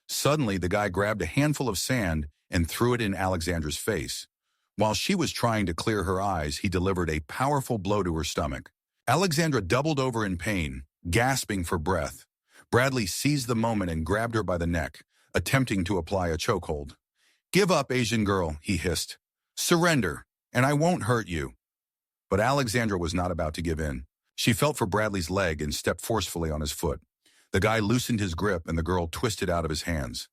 Suddenly, the guy grabbed a handful of sand and threw it in Alexandra's face. While she was trying to clear her eyes, he delivered a powerful blow to her stomach. Alexandra doubled over in pain, gasping for breath. Bradley seized the moment and grabbed her by the neck, attempting to apply a chokehold. Give up, Asian girl, he hissed. Surrender, and I won't hurt you. But Alexandra was not about to give in. She felt for Bradley's leg and stepped forcefully on his foot. The guy loosened his grip and the girl twisted out of his hands.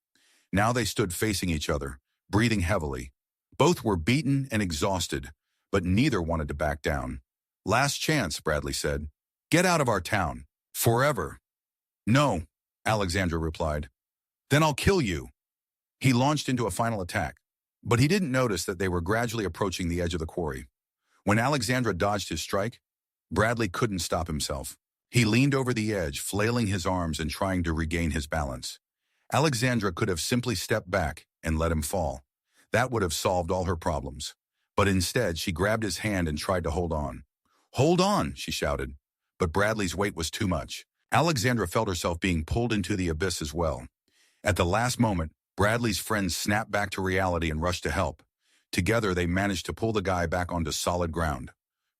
Now they stood facing each other, breathing heavily. Both were beaten and exhausted, but neither wanted to back down. Last chance, Bradley said. Get out of our town. Forever. No, Alexandra replied. Then I'll kill you. He launched into a final attack, but he didn't notice that they were gradually approaching the edge of the quarry. When Alexandra dodged his strike, Bradley couldn't stop himself. He leaned over the edge, flailing his arms and trying to regain his balance. Alexandra could have simply stepped back and let him fall. That would have solved all her problems. But instead, she grabbed his hand and tried to hold on. Hold on, she shouted. But Bradley's weight was too much. Alexandra felt herself being pulled into the abyss as well. At the last moment, Bradley's friends snapped back to reality and rushed to help. Together, they managed to pull the guy back onto solid ground.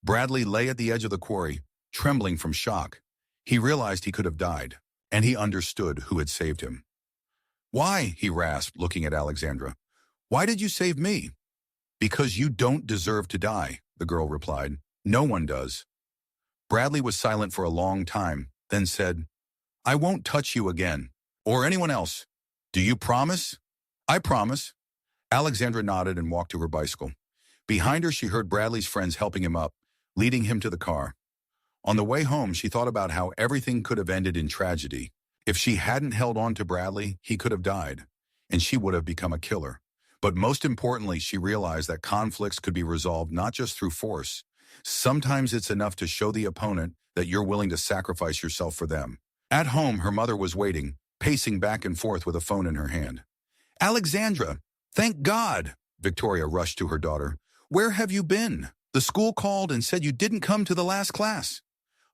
Bradley lay at the edge of the quarry, trembling from shock. He realized he could have died, and he understood who had saved him. Why? He rasped, looking at Alexandra. Why did you save me? Because you don't deserve to die, the girl replied. No one does. Bradley was silent for a long time, then said, I won't touch you again, or anyone else. Do you promise? I promise. Alexandra nodded and walked to her bicycle. Behind her, she heard Bradley's friends helping him up, leading him to the car. On the way home, she thought about how everything could have ended in tragedy. If she hadn't held on to Bradley, he could have died, and she would have become a killer. But most importantly, she realized that conflicts could be resolved not just through force. Sometimes it's enough to show the opponent that you're willing to sacrifice yourself for them. At home, her mother was waiting, pacing back and forth with a phone in her hand. Alexandra, thank God! Victoria rushed to her daughter. Where have you been? The school called and said you didn't come to the last class.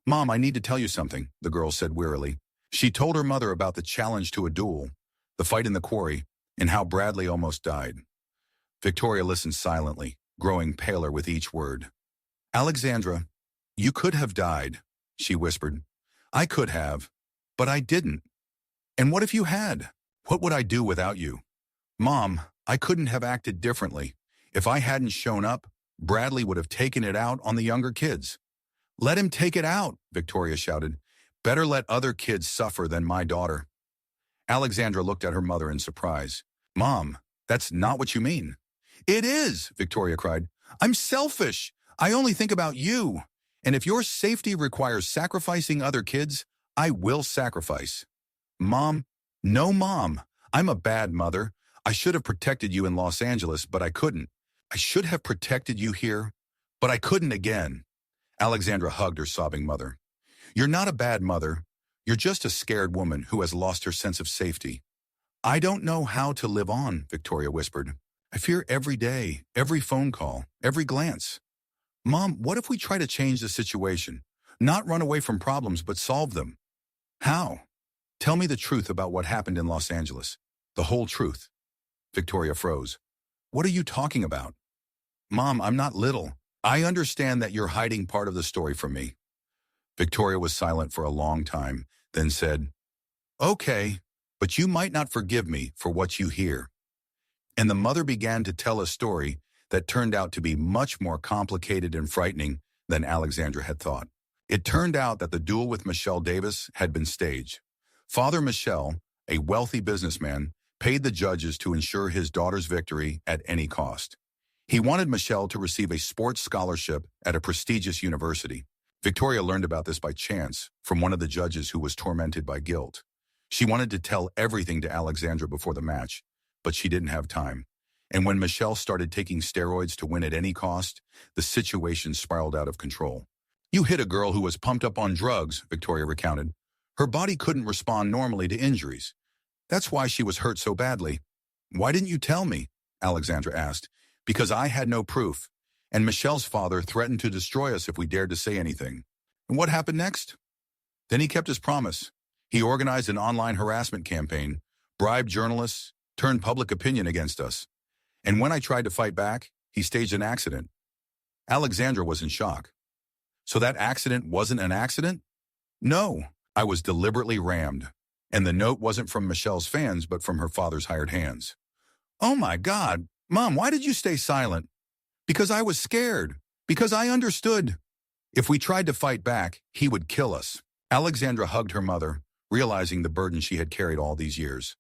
Mom, I need to tell you something, the girl said wearily. She told her mother about the challenge to a duel, the fight in the quarry, and how Bradley almost died. Victoria listened silently, growing paler with each word. Alexandra, you could have died, she whispered. I could have, but I didn't. And what if you had? What would I do without you? Mom, I couldn't have acted differently. If I hadn't shown up, Bradley would have taken it out on the younger kids. Let him take it out, Victoria shouted. Better let other kids suffer than my daughter. Alexandra looked at her mother in surprise. Mom, that's not what you mean. It is, Victoria cried. I'm selfish. I only think about you. And if your safety requires sacrificing other kids, I will sacrifice. Mom, no, Mom. I'm a bad mother. I should have protected you in Los Angeles, but I couldn't. I should have protected you here, but I couldn't again. Alexandra hugged her sobbing mother. You're not a bad mother. You're just a scared woman who has lost her sense of safety. I don't know how to live on, Victoria whispered. I fear every day, every phone call, every glance. Mom, what if we try to change the situation? Not run away from problems, but solve them. How? Tell me the truth about what happened in Los Angeles. The whole truth. Victoria froze. What are you talking about? Mom, I'm not little. I understand that you're hiding part of the story from me. Victoria was silent for a long time, then said, Okay, but you might not forgive me for what you hear. And the mother began to tell a story that turned out to be much more complicated and frightening than Alexandra had thought. It turned out that the duel with Michelle Davis had been staged. Father Michelle, a wealthy businessman, paid the judges to ensure his daughter's victory at any cost. He wanted Michelle to receive a sports scholarship at a prestigious university. Victoria learned about this by chance from one of the judges who was tormented by guilt. She wanted to tell everything to Alexandra before the match, but she didn't have time. And when Michelle started taking steroids to win at any cost, the situation spiraled out of control. "You hit a girl who was pumped up on drugs," Victoria recounted. "Her body couldn't respond normally to injuries. That's why she was hurt so badly." "Why didn't you tell me?" Alexandra asked. "Because I had no proof, and Michelle's father threatened to destroy us if we dared to say anything." "And what happened next?" "Then he kept his promise. He organized an online harassment campaign, bribed journalists, turned public opinion against us. And when I tried to fight back, he staged an accident." Alexandra was in shock. "So that accident wasn't an accident?" "No, I was deliberately rammed. And the note wasn't from Michelle's fans, but from her father's hired hands." "Oh my God, Mom, why did you stay silent?" "Because I was scared. Because I understood. If we tried to fight back, he would kill us." Alexandra hugged her mother, realizing the burden she had carried all these years.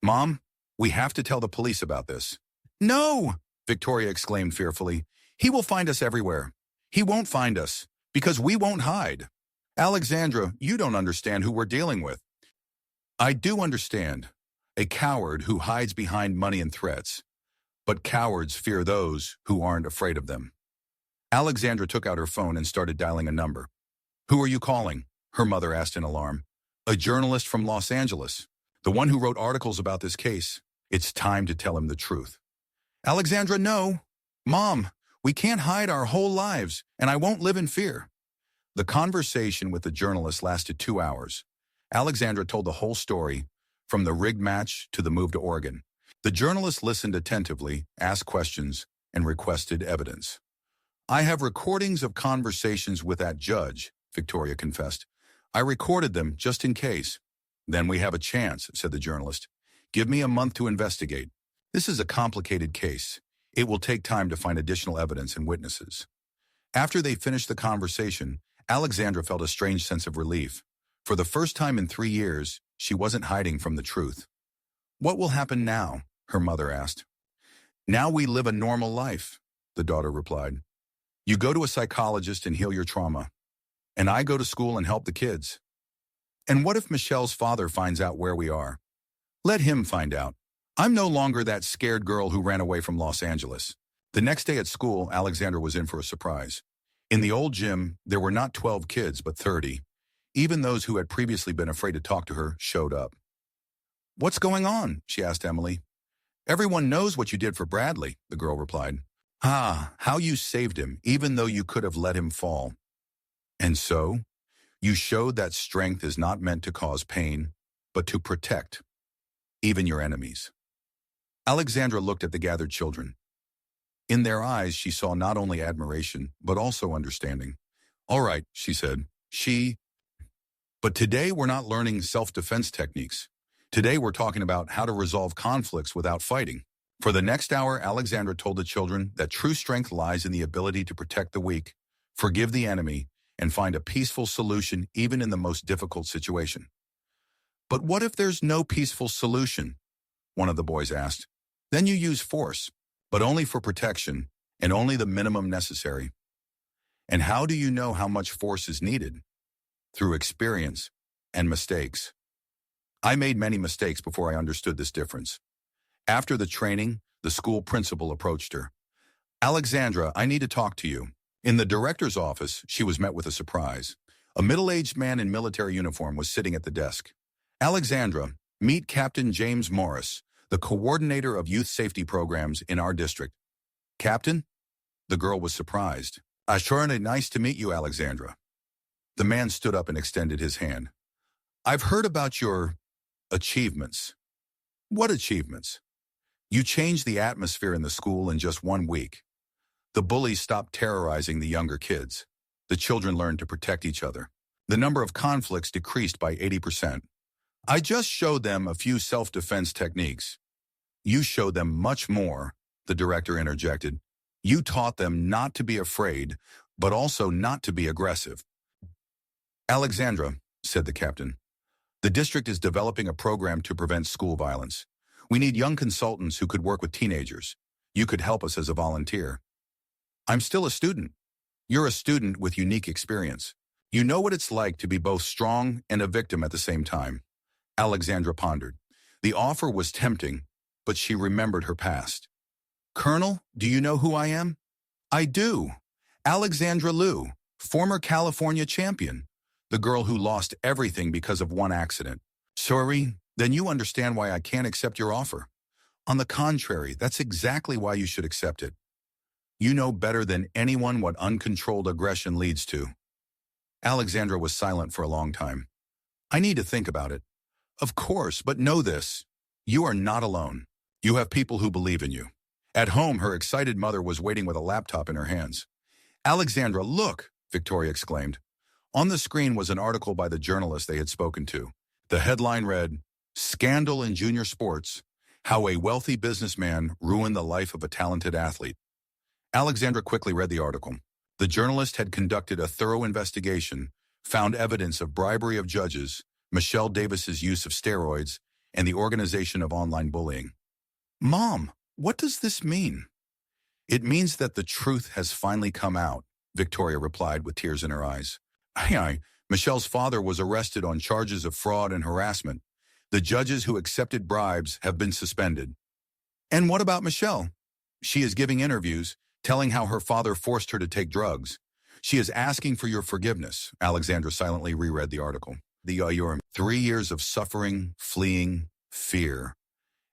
"Mom, we have to tell the police about this." "No!" Victoria exclaimed fearfully. "He will find us everywhere. He won't find us, because we won't hide." "Alexandra, you don't understand who we're dealing with." "I do understand. A coward who hides behind money and threats. But cowards fear those who aren't afraid of them." Alexandra took out her phone and started dialing a number. "Who are you calling?" her mother asked in alarm. "A journalist from Los Angeles. The one who wrote articles about this case. It's time to tell him the truth." "Alexandra, no. Mom, we can't hide our whole lives, and I won't live in fear." The conversation with the journalist lasted 2 hours. Alexandra told the whole story, from the rigged match to the move to Oregon. The journalist listened attentively, asked questions, and requested evidence. "I have recordings of conversations with that judge," Victoria confessed. "I recorded them just in case." "Then we have a chance," said the journalist. "Give me a month to investigate. This is a complicated case. It will take time to find additional evidence and witnesses." After they finished the conversation, Alexandra felt a strange sense of relief. For the first time in 3 years, she wasn't hiding from the truth. "What will happen now?" her mother asked. "Now we live a normal life," the daughter replied. "You go to a psychologist and heal your trauma. And I go to school and help the kids." "And what if Michelle's father finds out where we are?" "Let him find out. I'm no longer that scared girl who ran away from Los Angeles." The next day at school, Alexandra was in for a surprise. In the old gym, there were not 12 kids, but 30. Even those who had previously been afraid to talk to her showed up. "What's going on?" she asked Emily. "Everyone knows what you did for Bradley," the girl replied. "Ah, how you saved him, even though you could have let him fall. And so, you showed that strength is not meant to cause pain, but to protect, even your enemies." Alexandra looked at the gathered children. In their eyes, she saw not only admiration, but also understanding. "All right," she said. But today we're not learning self-defense techniques. Today we're talking about how to resolve conflicts without fighting." For the next hour, Alexandra told the children that true strength lies in the ability to protect the weak, forgive the enemy, and find a peaceful solution even in the most difficult situation. "But what if there's no peaceful solution?" one of the boys asked. "Then you use force, but only for protection, and only the minimum necessary." "And how do you know how much force is needed?" "Through experience and mistakes. I made many mistakes before I understood this difference." After the training, the school principal approached her. "Alexandra, I need to talk to you." In the director's office, she was met with a surprise. A middle-aged man in military uniform was sitting at the desk. "Alexandra, meet Captain James Morris, the coordinator of youth safety programs in our district." "Captain?" The girl was surprised. "Sure, nice to meet you, Alexandra." The man stood up and extended his hand. "I've heard about your achievements." "What achievements?" "You changed the atmosphere in the school in just 1 week. The bullies stopped terrorizing the younger kids. The children learned to protect each other. The number of conflicts decreased by 80%. I just showed them a few self-defense techniques." You showed them much more, the director interjected. You taught them not to be afraid, but also not to be aggressive. Alexandra, said the captain, the district is developing a program to prevent school violence. We need young consultants who could work with teenagers. You could help us as a volunteer. I'm still a student. You're a student with unique experience. You know what it's like to be both strong and a victim at the same time. Alexandra pondered. The offer was tempting, but she remembered her past. Colonel, do you know who I am? I do. Alexandra Liu, former California champion. The girl who lost everything because of one accident. Sorry, then you understand why I can't accept your offer. On the contrary, that's exactly why you should accept it. You know better than anyone what uncontrolled aggression leads to. Alexandra was silent for a long time. I need to think about it. Of course, but know this. You are not alone. You have people who believe in you. At home, her excited mother was waiting with a laptop in her hands. Alexandra, look, Victoria exclaimed. On the screen was an article by the journalist they had spoken to. The headline read, Scandal in Junior Sports, How a Wealthy Businessman Ruined the Life of a Talented Athlete. Alexandra quickly read the article. The journalist had conducted a thorough investigation, found evidence of bribery of judges, Michelle Davis's use of steroids, and the organization of online bullying. Mom, what does this mean? It means that the truth has finally come out, Victoria replied with tears in her eyes. Michelle's father was arrested on charges of fraud and harassment. The judges who accepted bribes have been suspended. And what about Michelle? She is giving interviews, telling how her father forced her to take drugs. She is asking for your forgiveness. Alexandra silently reread the article. Your 3 years of suffering, fleeing, fear.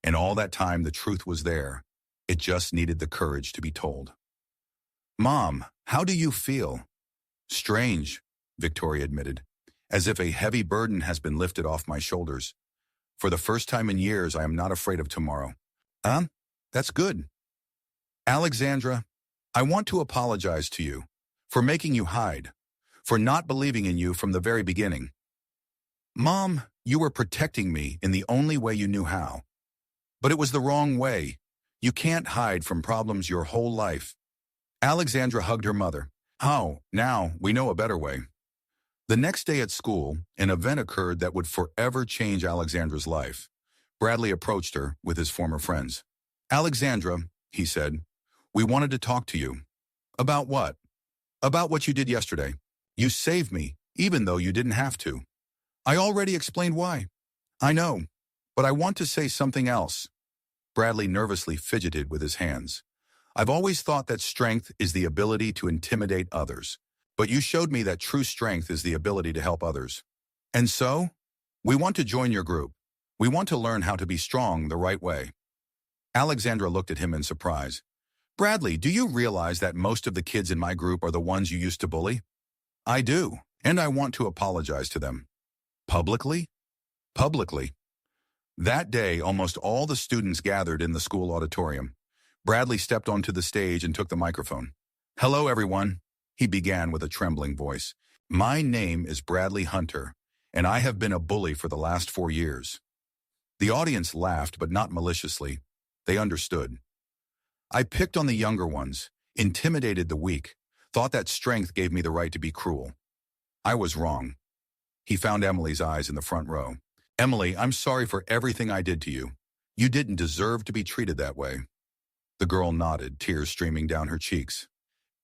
And all that time the truth was there. It just needed the courage to be told. Mom, how do you feel? Strange, Victoria admitted, as if a heavy burden has been lifted off my shoulders. For the first time in years, I am not afraid of tomorrow. That's good. Alexandra, I want to apologize to you for making you hide, for not believing in you from the very beginning. Mom, you were protecting me in the only way you knew how. But it was the wrong way. You can't hide from problems your whole life. Alexandra hugged her mother. How? Now we know a better way. The next day at school, an event occurred that would forever change Alexandra's life. Bradley approached her with his former friends. Alexandra, he said, we wanted to talk to you. About what? About what you did yesterday. You saved me, even though you didn't have to. I already explained why. I know, but I want to say something else. Bradley nervously fidgeted with his hands. I've always thought that strength is the ability to intimidate others. But you showed me that true strength is the ability to help others. And so, we want to join your group. We want to learn how to be strong the right way. Alexandra looked at him in surprise. Bradley, do you realize that most of the kids in my group are the ones you used to bully? I do, and I want to apologize to them. Publicly? Publicly. That day, almost all the students gathered in the school auditorium. Bradley stepped onto the stage and took the microphone. Hello, everyone. He began with a trembling voice. My name is Bradley Hunter, and I have been a bully for the last 4 years. The audience laughed, but not maliciously. They understood. I picked on the younger ones, intimidated the weak, thought that strength gave me the right to be cruel. I was wrong. He found Emily's eyes in the front row. Emily, I'm sorry for everything I did to you. You didn't deserve to be treated that way. The girl nodded, tears streaming down her cheeks.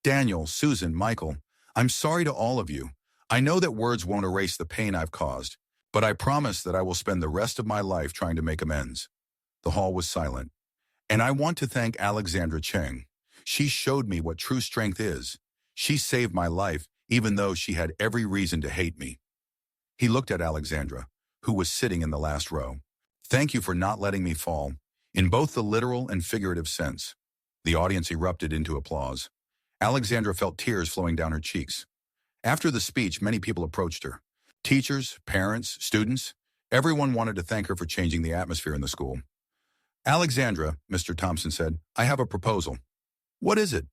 Daniel, Susan, Michael, I'm sorry to all of you. I know that words won't erase the pain I've caused, but I promise that I will spend the rest of my life trying to make amends. The hall was silent. And I want to thank Alexandra Cheng. She showed me what true strength is. She saved my life, even though she had every reason to hate me. He looked at Alexandra, who was sitting in the last row. Thank you for not letting me fall, in both the literal and figurative sense. The audience erupted into applause. Alexandra felt tears flowing down her cheeks. After the speech, many people approached her. Teachers, parents, students, everyone wanted to thank her for changing the atmosphere in the school. Alexandra, Mr. Thompson said, I have a proposal. What is it?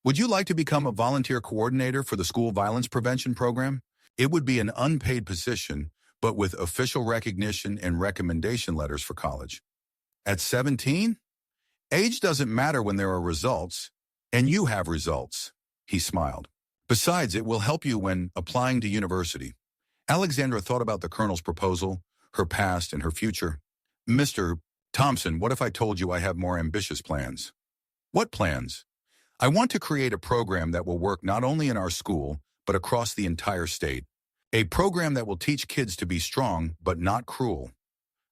Would you like to become a volunteer coordinator for the school violence prevention program? It would be an unpaid position, but with official recognition and recommendation letters for college. At 17? Age doesn't matter when there are results, and you have results, he smiled. Besides, it will help you when applying to university. Alexandra thought about the colonel's proposal, her past, and her future. Mr. Thompson, what if I told you I have more ambitious plans? What plans? I want to create a program that will work not only in our school, but across the entire state. A program that will teach kids to be strong, but not cruel.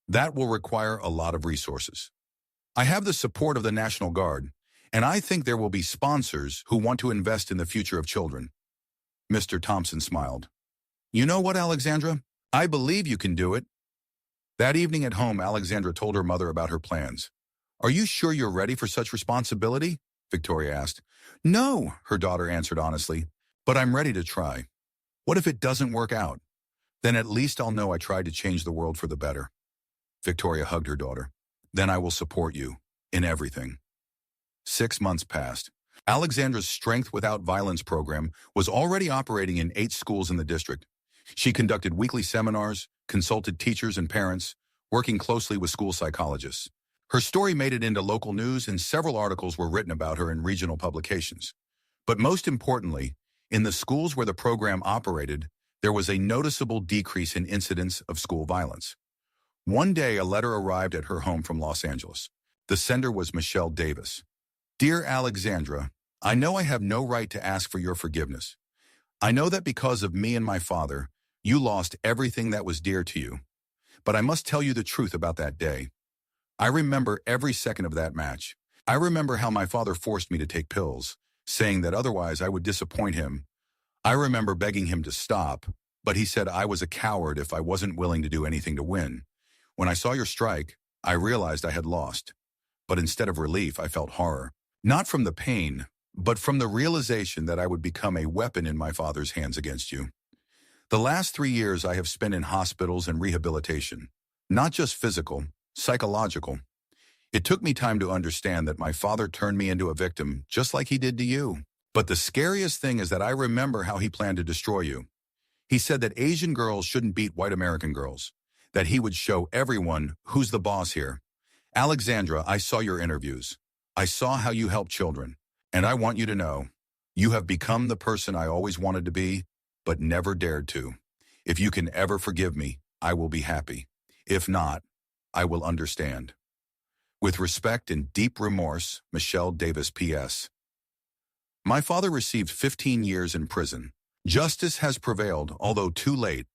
That will require a lot of resources. I have the support of the National Guard, and I think there will be sponsors who want to invest in the future of children. Mr. Thompson smiled. You know what, Alexandra? I believe you can do it. That evening at home, Alexandra told her mother about her plans. Are you sure you're ready for such responsibility? Victoria asked. No, her daughter answered honestly, but I'm ready to try. What if it doesn't work out? Then at least I'll know I tried to change the world for the better. Victoria hugged her daughter. Then I will support you in everything. 6 months passed. Alexandra's Strength Without Violence program was already operating in 8 schools in the district. She conducted weekly seminars, consulted teachers and parents, working closely with school psychologists. Her story made it into local news and several articles were written about her in regional publications. But most importantly, in the schools where the program operated, there was a noticeable decrease in incidents of school violence. One day, a letter arrived at her home from Los Angeles. The sender was Michelle Davis. Dear Alexandra, I know I have no right to ask for your forgiveness. I know that because of me and my father, you lost everything that was dear to you. But I must tell you the truth about that day. I remember every second of that match. I remember how my father forced me to take pills, saying that otherwise I would disappoint him. I remember begging him to stop, but he said I was a coward if I wasn't willing to do anything to win. When I saw your strike, I realized I had lost. But instead of relief, I felt horror. Not from the pain, but from the realization that I would become a weapon in my father's hands against you. The last 3 years I have spent in hospitals and rehabilitation. Not just physical, psychological. It took me time to understand that my father turned me into a victim, just like he did to you. But the scariest thing is that I remember how he planned to destroy you. He said that Asian girls shouldn't beat white American girls, that he would show everyone who's the boss here. Alexandra, I saw your interviews. I saw how you help children, and I want you to know, you have become the person I always wanted to be, but never dared to. If you can ever forgive me, I will be happy. If not, I will understand. With respect and deep remorse, Michelle Davis P.S. My father received 15 years in prison. Justice has prevailed, although too late.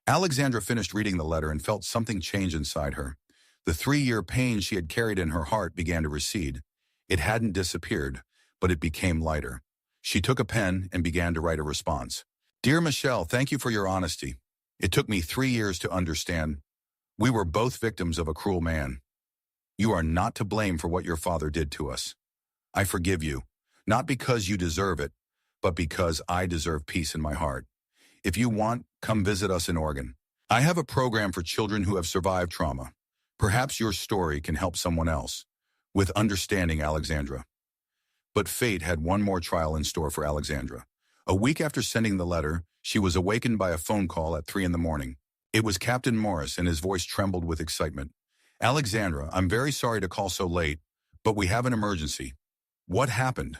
Alexandra finished reading the letter and felt something change inside her. The 3-year pain she had carried in her heart began to recede. It hadn't disappeared, but it became lighter. She took a pen and began to write a response. Dear Michelle, thank you for your honesty. It took me 3 years to understand. We were both victims of a cruel man. You are not to blame for what your father did to us. I forgive you, not because you deserve it, but because I deserve peace in my heart. If you want, come visit us in Oregon. I have a program for children who have survived trauma. Perhaps your story can help someone else. With understanding, Alexandra. But fate had one more trial in store for Alexandra. A week after sending the letter, she was awakened by a phone call at 3 a.m. It was Captain Morris, and his voice trembled with excitement. Alexandra, I'm very sorry to call so late, but we have an emergency. What happened?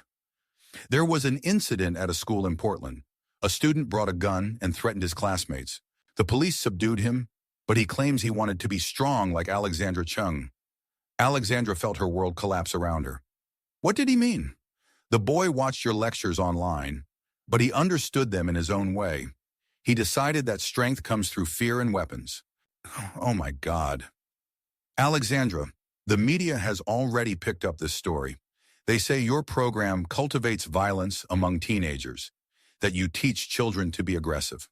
There was an incident at a school in Portland. A student brought a gun and threatened his classmates. The police subdued him, but he claims he wanted to be strong like Alexandra Chung. Alexandra felt her world collapse around her. What did he mean? The boy watched your lectures online, but he understood them in his own way. He decided that strength comes through fear and weapons. Oh my God. Alexandra, the media has already picked up this story. They say your program cultivates violence among teenagers, that you teach children to be aggressive.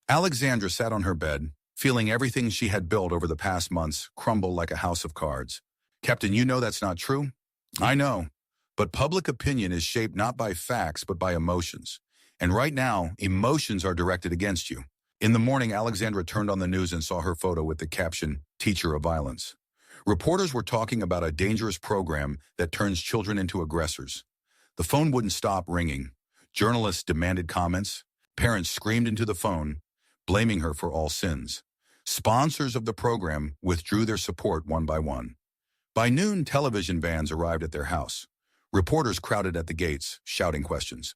Alexandra sat on her bed, feeling everything she had built over the past months crumble like a house of cards. Captain, you know that's not true? I know, but public opinion is shaped not by facts but by emotions. And right now, emotions are directed against you. In the morning, Alexandra turned on the news and saw her photo with the caption, Teacher of Violence. Reporters were talking about a dangerous program that turns children into aggressors. The phone wouldn't stop ringing. Journalists demanded comments. Parents screamed into the phone, blaming her for all sins. Sponsors of the program withdrew their support one by one. By noon, television vans arrived at their house. Reporters crowded at the gates, shouting questions.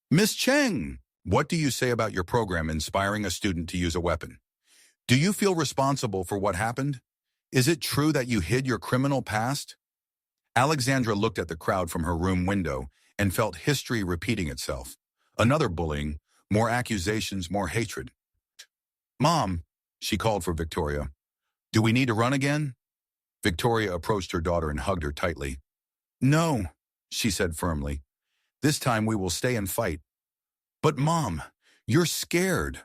Miss Cheng, what do you say about your program inspiring a student to use a weapon? Do you feel responsible for what happened? Is it true that you hid your criminal past? Alexandra looked at the crowd from her room window and felt history repeating itself. Another bullying, more accusations, more hatred. Mom, she called for Victoria. Do we need to run again? Victoria approached her daughter and hugged her tightly. No, she said firmly. This time we will stay and fight. But Mom, you're scared.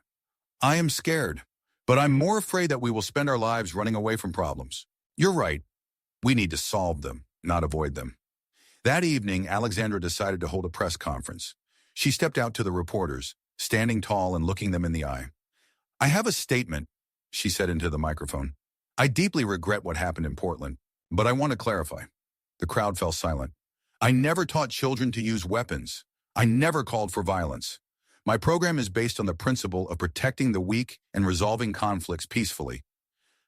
I am scared, but I'm more afraid that we will spend our lives running away from problems. You're right. We need to solve them, not avoid them. That evening, Alexandra decided to hold a press conference. She stepped out to the reporters, standing tall and looking them in the eye. I have a statement, she said into the microphone. I deeply regret what happened in Portland, but I want to clarify. The crowd fell silent. I never taught children to use weapons. I never called for violence. My program is based on the principle of protecting the weak and resolving conflicts peacefully.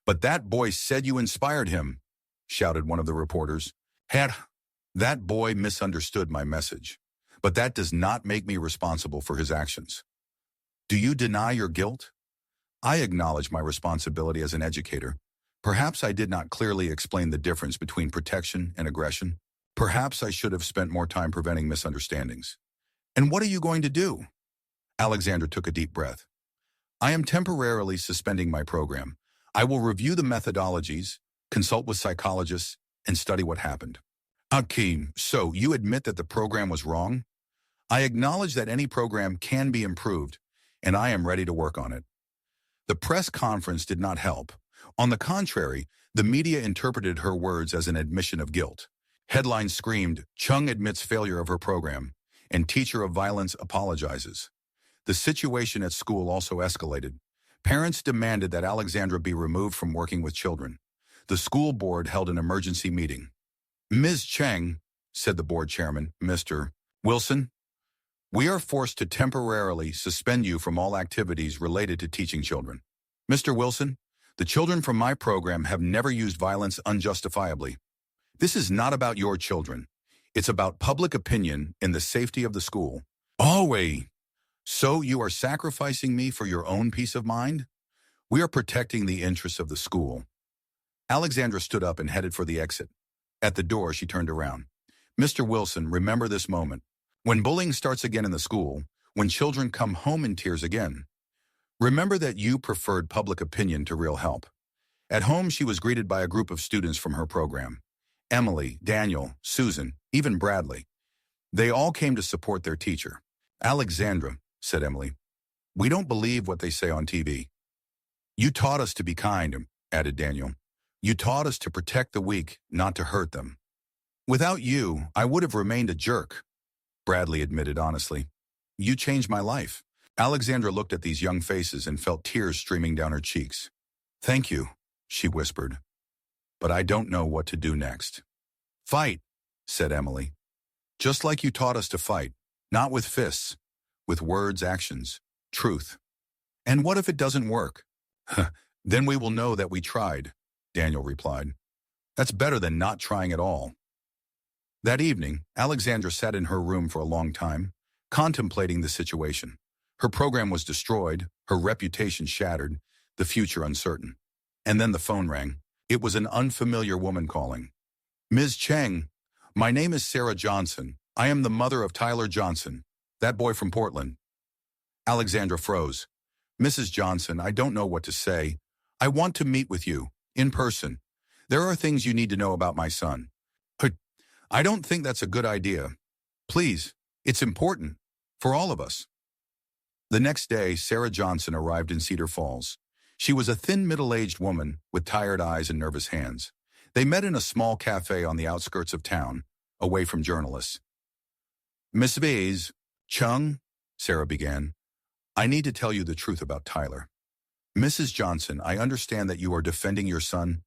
But that boy said you inspired him, shouted one of the reporters. That boy misunderstood my message, but that does not make me responsible for his actions. Do you deny your guilt? I acknowledge my responsibility as an educator. Perhaps I did not clearly explain the difference between protection and aggression. Perhaps I should have spent more time preventing misunderstandings. And what are you going to do? Alexandra took a deep breath. I am temporarily suspending my program. I will review the methodologies, consult with psychologists, and study what happened. Akeem, so you admit that the program was wrong? I acknowledge that any program can be improved, and I am ready to work on it. The press conference did not help. On the contrary, the media interpreted her words as an admission of guilt. Headlines screamed, Chung admits failure of her program, and teacher of violence apologizes. The situation at school also escalated. Parents demanded that Alexandra be removed from working with children. The school board held an emergency meeting. Ms. Cheng, said the board chairman, Mr. Wilson, we are forced to temporarily suspend you from all activities related to teaching children. Mr. Wilson, the children from my program have never used violence unjustifiably. This is not about your children. It's about public opinion and the safety of the school. Always. So you are sacrificing me for your own peace of mind? We are protecting the interests of the school. Alexandra stood up and headed for the exit. At the door, she turned around. Mr. Wilson, remember this moment. When bullying starts again in the school, when children come home in tears again, remember that you preferred public opinion to real help. At home, she was greeted by a group of students from her program. Emily, Daniel, Susan, even Bradley. They all came to support their teacher. Alexandra, said Emily, we don't believe what they say on TV. You taught us to be kind, added Daniel. You taught us to protect the weak, not to hurt them. Without you, I would have remained a jerk, Bradley admitted honestly. You changed my life. Alexandra looked at these young faces and felt tears streaming down her cheeks. Thank you, she whispered. But I don't know what to do next. Fight, said Emily. Just like you taught us to fight, not with fists, with words, actions, truth. And what if it doesn't work? Then we will know that we tried, Daniel replied. That's better than not trying at all. That evening, Alexandra sat in her room for a long time, contemplating the situation. Her program was destroyed, her reputation shattered, the future uncertain. And then the phone rang. It was an unfamiliar woman calling. Ms. Cheng, my name is Sarah Johnson. I am the mother of Tyler Johnson, that boy from Portland. Alexandra froze. Mrs. Johnson, I don't know what to say. I want to meet with you, in person. There are things you need to know about my son. I don't think that's a good idea. Please, it's important, for all of us. The next day, Sarah Johnson arrived in Cedar Falls. She was a thin, middle-aged woman with tired eyes and nervous hands. They met in a small cafe on the outskirts of town, away from journalists. Miss V's, Chung, Sarah began, I need to tell you the truth about Tyler. Mrs. Johnson, I understand that you are defending your son.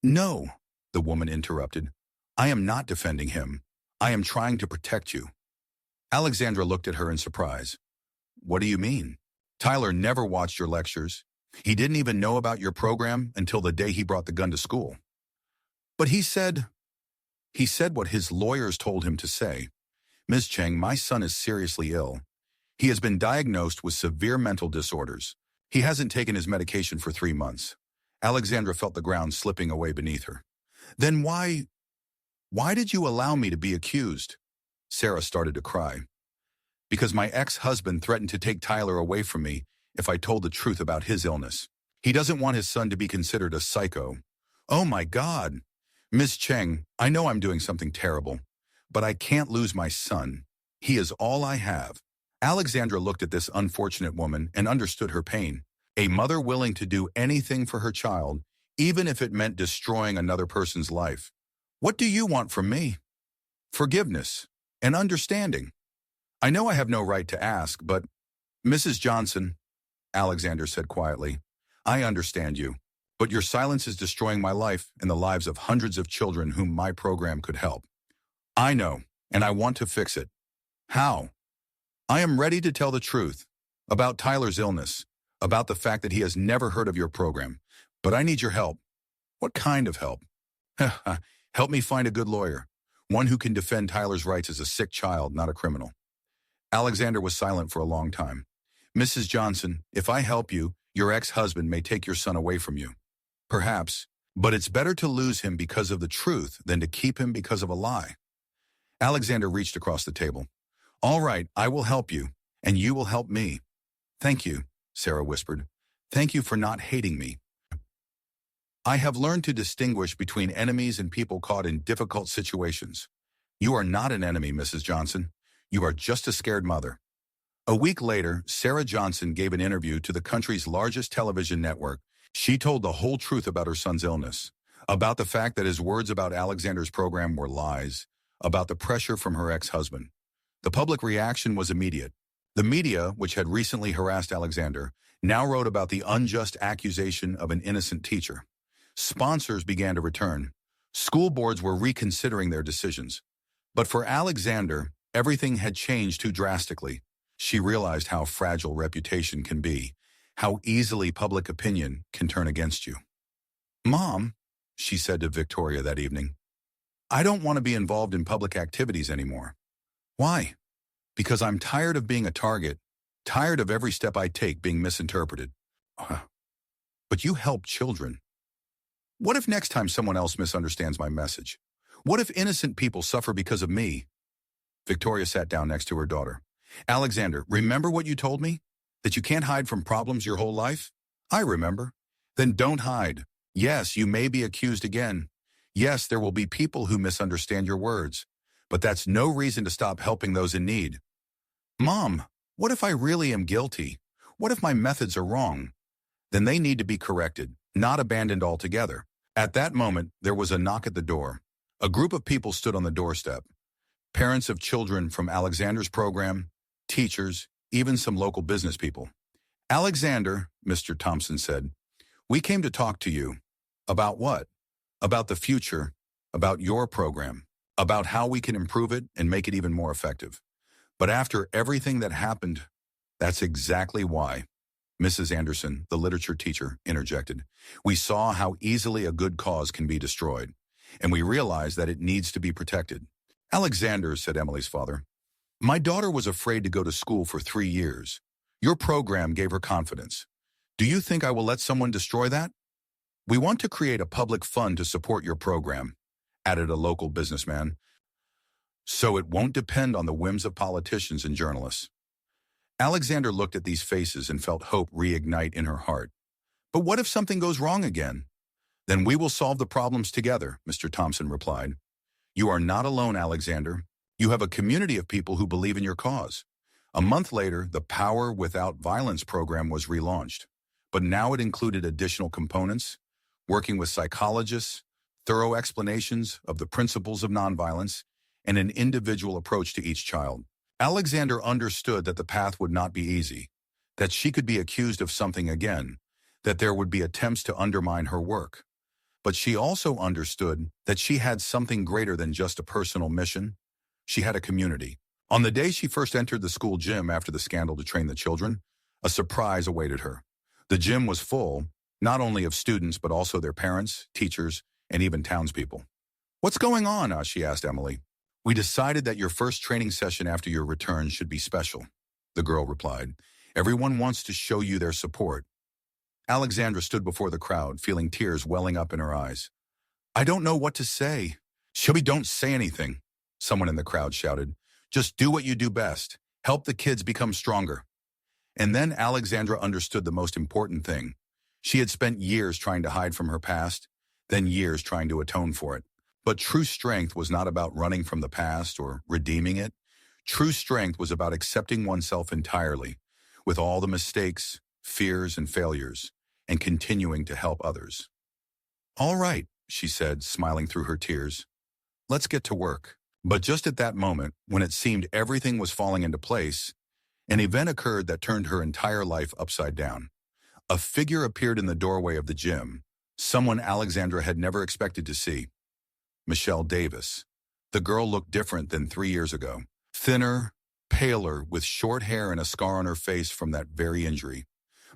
No, the woman interrupted. I am not defending him. I am trying to protect you. Alexandra looked at her in surprise. What do you mean? Tyler never watched your lectures. He didn't even know about your program until the day he brought the gun to school. But he said what his lawyers told him to say. Ms. Cheng, my son is seriously ill. He has been diagnosed with severe mental disorders. He hasn't taken his medication for 3 months. Alexandra felt the ground slipping away beneath her. Then why did you allow me to be accused? Sarah started to cry. Because my ex-husband threatened to take Tyler away from me if I told the truth about his illness. He doesn't want his son to be considered a psycho. Oh my God. Ms. Cheng, I know I'm doing something terrible, but I can't lose my son. He is all I have. Alexandra looked at this unfortunate woman and understood her pain. A mother willing to do anything for her child, even if it meant destroying another person's life. What do you want from me? Forgiveness and understanding. I know I have no right to ask, but Mrs. Johnson, Alexander said quietly, I understand you, but your silence is destroying my life and the lives of hundreds of children whom my program could help. I know, and I want to fix it. How? I am ready to tell the truth about Tyler's illness, about the fact that he has never heard of your program, but I need your help. What kind of help? Help me find a good lawyer, one who can defend Tyler's rights as a sick child, not a criminal. Alexander was silent for a long time. Mrs. Johnson, if I help you, your ex-husband may take your son away from you. Perhaps, but it's better to lose him because of the truth than to keep him because of a lie. Alexander reached across the table. All right, I will help you, and you will help me. Thank you, Sarah whispered. Thank you for not hating me. I have learned to distinguish between enemies and people caught in difficult situations. You are not an enemy, Mrs. Johnson. You are just a scared mother. A week later, Sarah Johnson gave an interview to the country's largest television network. She told the whole truth about her son's illness, about the fact that his words about Alexander's program were lies, about the pressure from her ex-husband. The public reaction was immediate. The media, which had recently harassed Alexander, now wrote about the unjust accusation of an innocent teacher. Sponsors began to return. School boards were reconsidering their decisions. But for Alexander, everything had changed too drastically. She realized how fragile reputation can be, how easily public opinion can turn against you. Mom, she said to Victoria that evening, I don't want to be involved in public activities anymore. Why? Because I'm tired of being a target, tired of every step I take being misinterpreted. But you help children. What if next time someone else misunderstands my message? What if innocent people suffer because of me? Victoria sat down next to her daughter. Alexander, remember what you told me? That you can't hide from problems your whole life? I remember. Then don't hide. Yes, you may be accused again. Yes, there will be people who misunderstand your words. But that's no reason to stop helping those in need. Mom, what if I really am guilty? What if my methods are wrong? Then they need to be corrected, not abandoned altogether. At that moment, there was a knock at the door. A group of people stood on the doorstep. Parents of children from Alexander's program, teachers, even some local business people. Alexander, Mr. Thompson said, we came to talk to you. About what? About the future, about your program, about how we can improve it and make it even more effective. But after everything that happened, that's exactly why. Mrs. Anderson, the literature teacher, interjected. We saw how easily a good cause can be destroyed, and we realized that it needs to be protected. Alexander, said Emily's father, my daughter was afraid to go to school for 3 years. Your program gave her confidence. Do you think I will let someone destroy that? We want to create a public fund to support your program, added a local businessman, so it won't depend on the whims of politicians and journalists. Alexander looked at these faces and felt hope reignite in her heart. But what if something goes wrong again? Then we will solve the problems together, Mr. Thompson replied. You are not alone, Alexander. You have a community of people who believe in your cause. A month later, the Power Without Violence program was relaunched, but now it included additional components, working with psychologists, thorough explanations of the principles of nonviolence, and an individual approach to each child. Alexander understood that the path would not be easy, that she could be accused of something again, that there would be attempts to undermine her work. But she also understood that she had something greater than just a personal mission. She had a community. On the day she first entered the school gym after the scandal to train the children, a surprise awaited her. The gym was full, not only of students but also their parents, teachers, and even townspeople. "What's going on?" she asked Emily. "We decided that your first training session after your return should be special," the girl replied. "Everyone wants to show you their support." Alexandra stood before the crowd, feeling tears welling up in her eyes. "I don't know what to say." "Shelby, don't say anything," someone in the crowd shouted. "Just do what you do best. Help the kids become stronger." And then Alexandra understood the most important thing. She had spent years trying to hide from her past, then years trying to atone for it. But true strength was not about running from the past or redeeming it. True strength was about accepting oneself entirely, with all the mistakes, fears, and failures, and continuing to help others. "All right," she said, smiling through her tears. "Let's get to work." But just at that moment, when it seemed everything was falling into place, an event occurred that turned her entire life upside down. A figure appeared in the doorway of the gym, someone Alexandra had never expected to see. Michelle Davis. The girl looked different than 3 years ago. Thinner, paler, with short hair and a scar on her face from that very injury.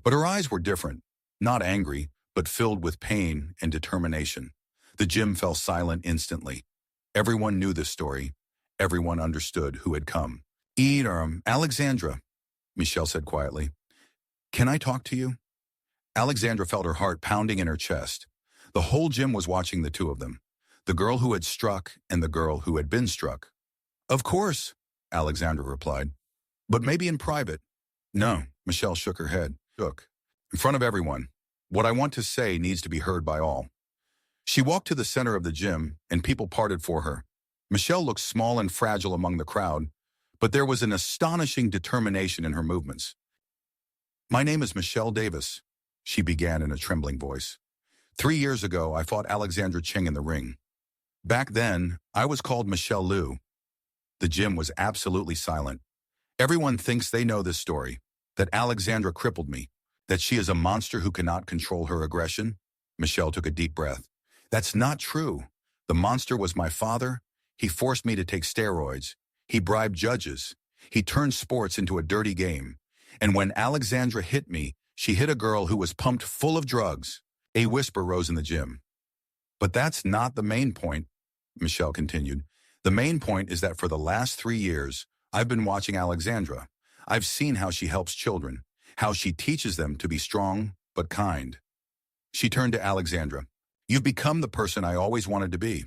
But her eyes were different, not angry, but filled with pain and determination. The gym fell silent instantly. Everyone knew this story. Everyone understood who had come. Alexandra," Michelle said quietly. "Can I talk to you?" Alexandra felt her heart pounding in her chest. The whole gym was watching the two of them, the girl who had struck and the girl who had been struck. "Of course," Alexandra replied, "but maybe in private." "No," Michelle shook her head. "Look, in front of everyone. What I want to say needs to be heard by all." She walked to the center of the gym, and people parted for her. Michelle looked small and fragile among the crowd, but there was an astonishing determination in her movements. "My name is Michelle Davis," she began in a trembling voice. 3 years ago, I fought Alexandra Cheng in the ring. Back then, I was called Michelle Liu." The gym was absolutely silent. Everyone thinks they know this story, that Alexandra crippled me, that she is a monster who cannot control her aggression. Michelle took a deep breath. "That's not true. The monster was my father. He forced me to take steroids. He bribed judges. He turned sports into a dirty game. And when Alexandra hit me, she hit a girl who was pumped full of drugs." A whisper rose in the gym. "But that's not the main point," Michelle continued. "The main point is that for the last 3 years, I've been watching Alexandra. I've seen how she helps children, how she teaches them to be strong but kind." She turned to Alexandra. "You've become the person I always wanted to be.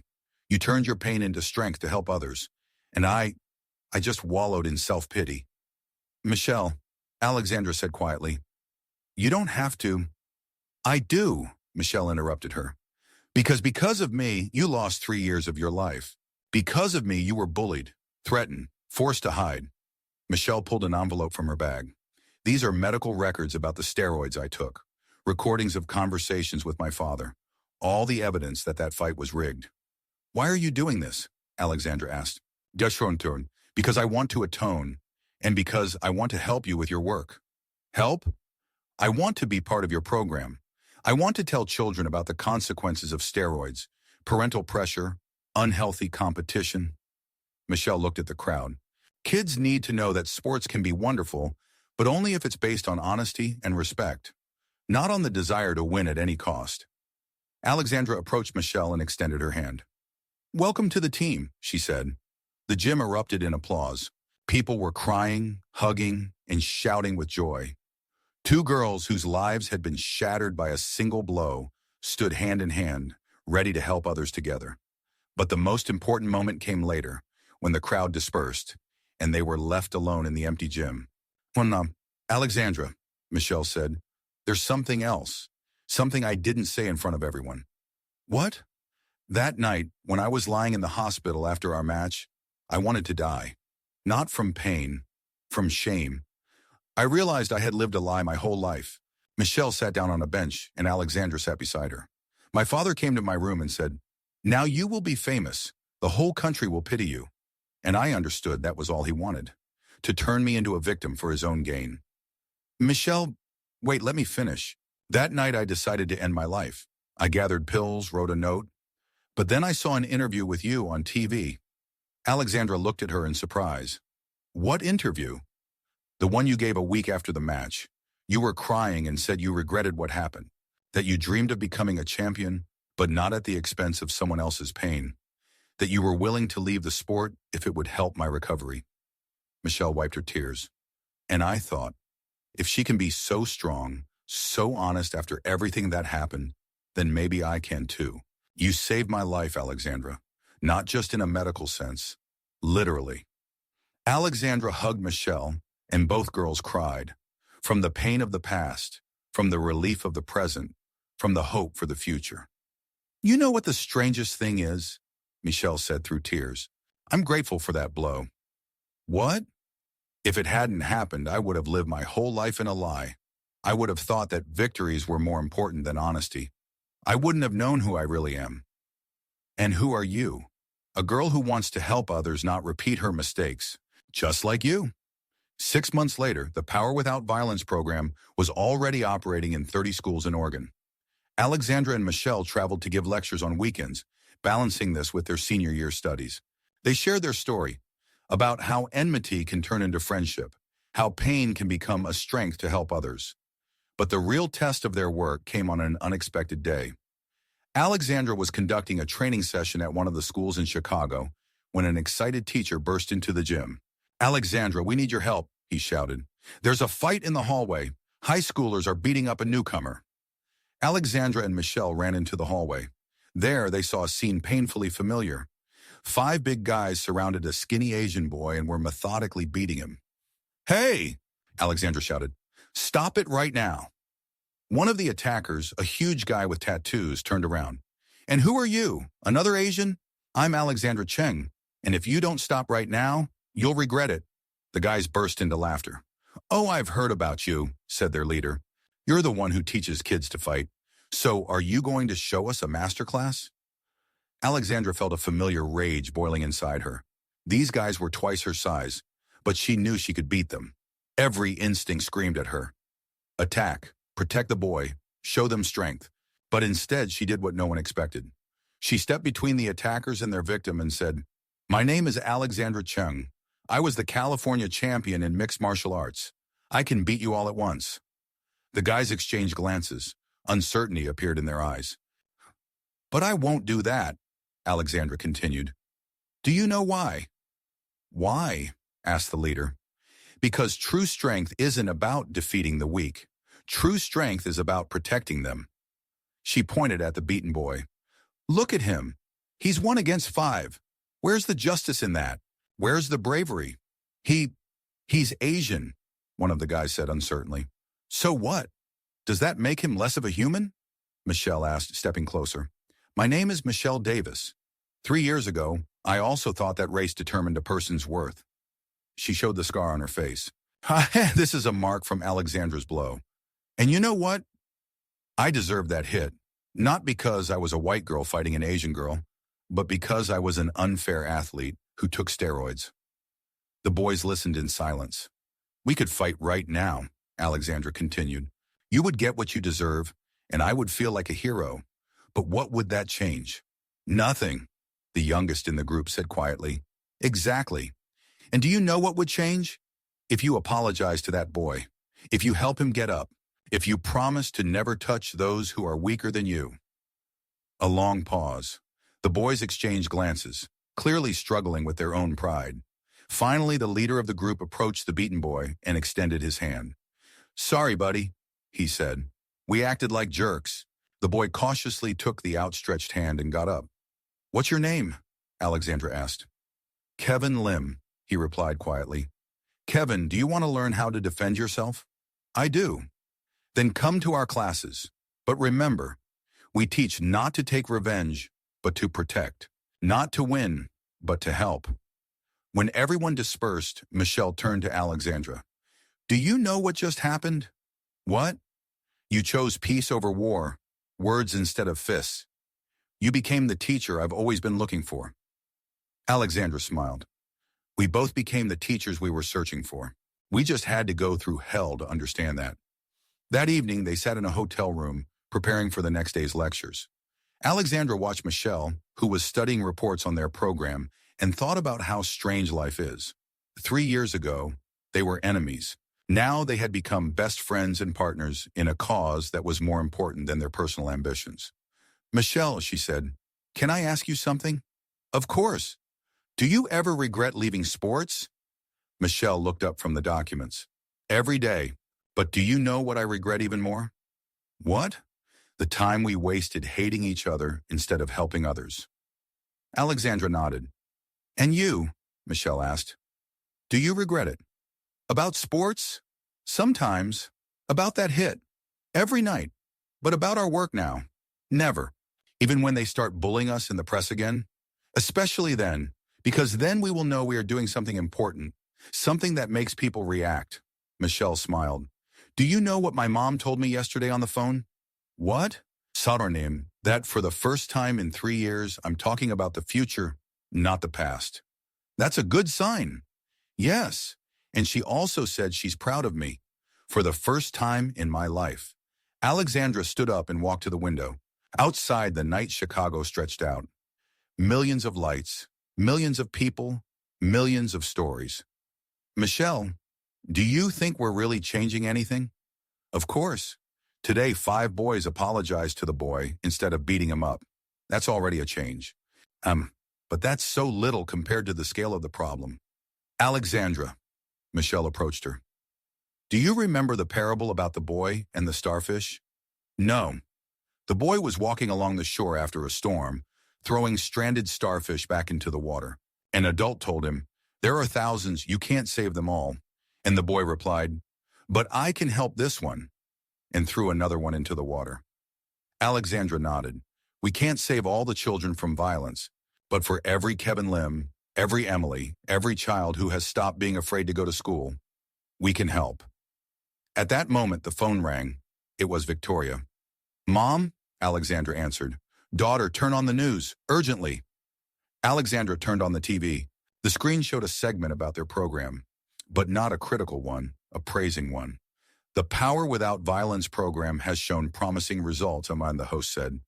You turned your pain into strength to help others. And I just wallowed in self-pity." "Michelle," Alexandra said quietly, "you don't have to." "I do," Michelle interrupted her. Because of me, you lost 3 years of your life. Because of me, you were bullied, threatened, forced to hide." Michelle pulled an envelope from her bag. "These are medical records about the steroids I took, recordings of conversations with my father, all the evidence that that fight was rigged." "Why are you doing this?" Alexandra asked. "Because I want to atone, and because I want to help you with your work." "Help?" "I want to be part of your program. I want to tell children about the consequences of steroids, parental pressure, unhealthy competition." Michelle looked at the crowd. "Kids need to know that sports can be wonderful, but only if it's based on honesty and respect, not on the desire to win at any cost." Alexandra approached Michelle and extended her hand. "Welcome to the team," she said. The gym erupted in applause. People were crying, hugging, and shouting with joy. Two girls whose lives had been shattered by a single blow stood hand in hand, ready to help others together. But the most important moment came later, when the crowd dispersed, and they were left alone in the empty gym. Alexandra," Michelle said, "there's something else, something I didn't say in front of everyone." "What?" "That night, when I was lying in the hospital after our match, I wanted to die. Not from pain, from shame. I realized I had lived a lie my whole life." Michelle sat down on a bench, and Alexandra sat beside her. "My father came to my room and said, 'Now you will be famous. The whole country will pity you.' And I understood that was all he wanted, to turn me into a victim for his own gain." "Michelle, wait, let me finish. That night I decided to end my life. I gathered pills, wrote a note. But then I saw an interview with you on TV." Alexandra looked at her in surprise. "What interview?" "The one you gave a week after the match. You were crying and said you regretted what happened, that you dreamed of becoming a champion, but not at the expense of someone else's pain. That you were willing to leave the sport if it would help my recovery. Michelle wiped her tears. And I thought, if she can be so strong, so honest after everything that happened, then maybe I can too. You saved my life, Alexandra. Not just in a medical sense. Literally. Alexandra hugged Michelle, and both girls cried. From the pain of the past, from the relief of the present, from the hope for the future. You know what the strangest thing is? Michelle said through tears. I'm grateful for that blow. What? If it hadn't happened, I would have lived my whole life in a lie. I would have thought that victories were more important than honesty. I wouldn't have known who I really am. And who are you? A girl who wants to help others not repeat her mistakes. Just like you. 6 months later, the Power Without Violence program was already operating in 30 schools in Oregon. Alexandra and Michelle traveled to give lectures on weekends, balancing this with their senior year studies. They shared their story about how enmity can turn into friendship, how pain can become a strength to help others. But the real test of their work came on an unexpected day. Alexandra was conducting a training session at one of the schools in Chicago when an excited teacher burst into the gym. Alexandra, we need your help, he shouted. There's a fight in the hallway. High schoolers are beating up a newcomer. Alexandra and Michelle ran into the hallway. There, they saw a scene painfully familiar. 5 big guys surrounded a skinny Asian boy and were methodically beating him. Hey, Alexandra shouted. Stop it right now. One of the attackers, a huge guy with tattoos, turned around. And who are you? Another Asian? I'm Alexandra Cheng, and if you don't stop right now, you'll regret it. The guys burst into laughter. Oh, I've heard about you, said their leader. You're the one who teaches kids to fight. So are you going to show us a masterclass? Alexandra felt a familiar rage boiling inside her. These guys were twice her size, but she knew she could beat them. Every instinct screamed at her. Attack, protect the boy, show them strength. But instead, she did what no one expected. She stepped between the attackers and their victim and said, My name is Alexandra Cheng. I was the California champion in mixed martial arts. I can beat you all at once. The guys exchanged glances. Uncertainty appeared in their eyes. But I won't do that, Alexandra continued. Do you know why? Why? Asked the leader. Because true strength isn't about defeating the weak. True strength is about protecting them. She pointed at the beaten boy. Look at him. He's 1 against 5. Where's the justice in that? Where's the bravery? He's Asian, one of the guys said uncertainly. So what? Does that make him less of a human? Michelle asked, stepping closer. My name is Michelle Davis. 3 years ago, I also thought that race determined a person's worth. She showed the scar on her face. This is a mark from Alexandra's blow. And you know what? I deserved that hit, not because I was a white girl fighting an Asian girl, but because I was an unfair athlete who took steroids. The boys listened in silence. We could fight right now, Alexandra continued. You would get what you deserve, and I would feel like a hero. But what would that change? Nothing, the youngest in the group said quietly. Exactly. And do you know what would change? If you apologize to that boy, if you help him get up, if you promise to never touch those who are weaker than you. A long pause. The boys exchanged glances, clearly struggling with their own pride. Finally, the leader of the group approached the beaten boy and extended his hand. Sorry, buddy, he said. We acted like jerks. The boy cautiously took the outstretched hand and got up. What's your name? Alexandra asked. Kevin Lim, he replied quietly. Kevin, do you want to learn how to defend yourself? I do. Then come to our classes. But remember, we teach not to take revenge, but to protect. Not to win, but to help. When everyone dispersed, Michelle turned to Alexandra. Do you know what just happened? What? You chose peace over war, words instead of fists. You became the teacher I've always been looking for. Alexandra smiled. We both became the teachers we were searching for. We just had to go through hell to understand that. That evening, they sat in a hotel room, preparing for the next day's lectures. Alexandra watched Michelle, who was studying reports on their program, and thought about how strange life is. 3 years ago, they were enemies. Now they had become best friends and partners in a cause that was more important than their personal ambitions. Michelle, she said, can I ask you something? Of course. Do you ever regret leaving sports? Michelle looked up from the documents. Every day. But do you know what I regret even more? What? The time we wasted hating each other instead of helping others. Alexandra nodded. And you? Michelle asked. Do you regret it? About sports? Sometimes. About that hit. Every night. But about our work now? Never. Even when they start bullying us in the press again? Especially then, because then we will know we are doing something important, something that makes people react. Michelle smiled. Do you know what my mom told me yesterday on the phone? What? Saturnim, that for the first time in 3 years, I'm talking about the future, not the past. That's a good sign. Yes. And she also said she's proud of me. For the first time in my life. Alexandra stood up and walked to the window. Outside, the night Chicago stretched out. Millions of lights, millions of people, millions of stories. Michelle, do you think we're really changing anything? Of course. Today, 5 boys apologized to the boy instead of beating him up. That's already a change. But that's so little compared to the scale of the problem. Alexandra, Michelle approached her. Do you remember the parable about the boy and the starfish? No. The boy was walking along the shore after a storm, throwing stranded starfish back into the water. An adult told him, there are thousands, you can't save them all. And the boy replied, but I can help this one, and threw another one into the water. Alexandra nodded. We can't save all the children from violence, but for every Kevin Lim, every Emily, every child who has stopped being afraid to go to school, we can help. At that moment, the phone rang. It was Victoria. Mom, Alexandra answered. Daughter, turn on the news, urgently. Alexandra turned on the TV. The screen showed a segment about their program, but not a critical one, a praising one. The Power Without Violence program has shown promising results, Amand, the host said.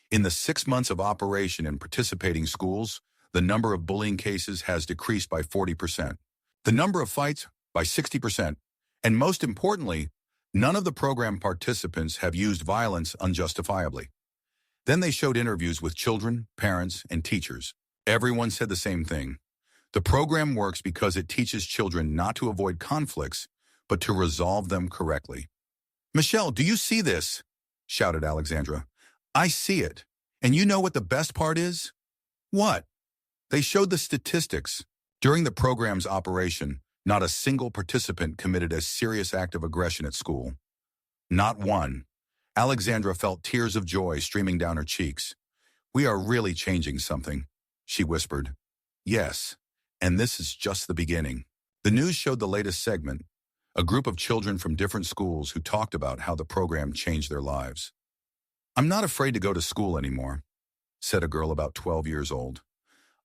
In the 6 months of operation in participating schools, the number of bullying cases has decreased by 40%. The number of fights by 60%. And most importantly, none of the program participants have used violence unjustifiably. Then they showed interviews with children, parents, and teachers. Everyone said the same thing. The program works because it teaches children not to avoid conflicts, but to resolve them correctly. Michelle, do you see this? Shouted Alexandra. I see it. And you know what the best part is? What? They showed the statistics. During the program's operation, not a single participant committed a serious act of aggression at school. Not one. Alexandra felt tears of joy streaming down her cheeks. We are really changing something, she whispered. Yes, and this is just the beginning. The news showed the latest segment, a group of children from different schools who talked about how the program changed their lives. I'm not afraid to go to school anymore, said a girl about 12 years old.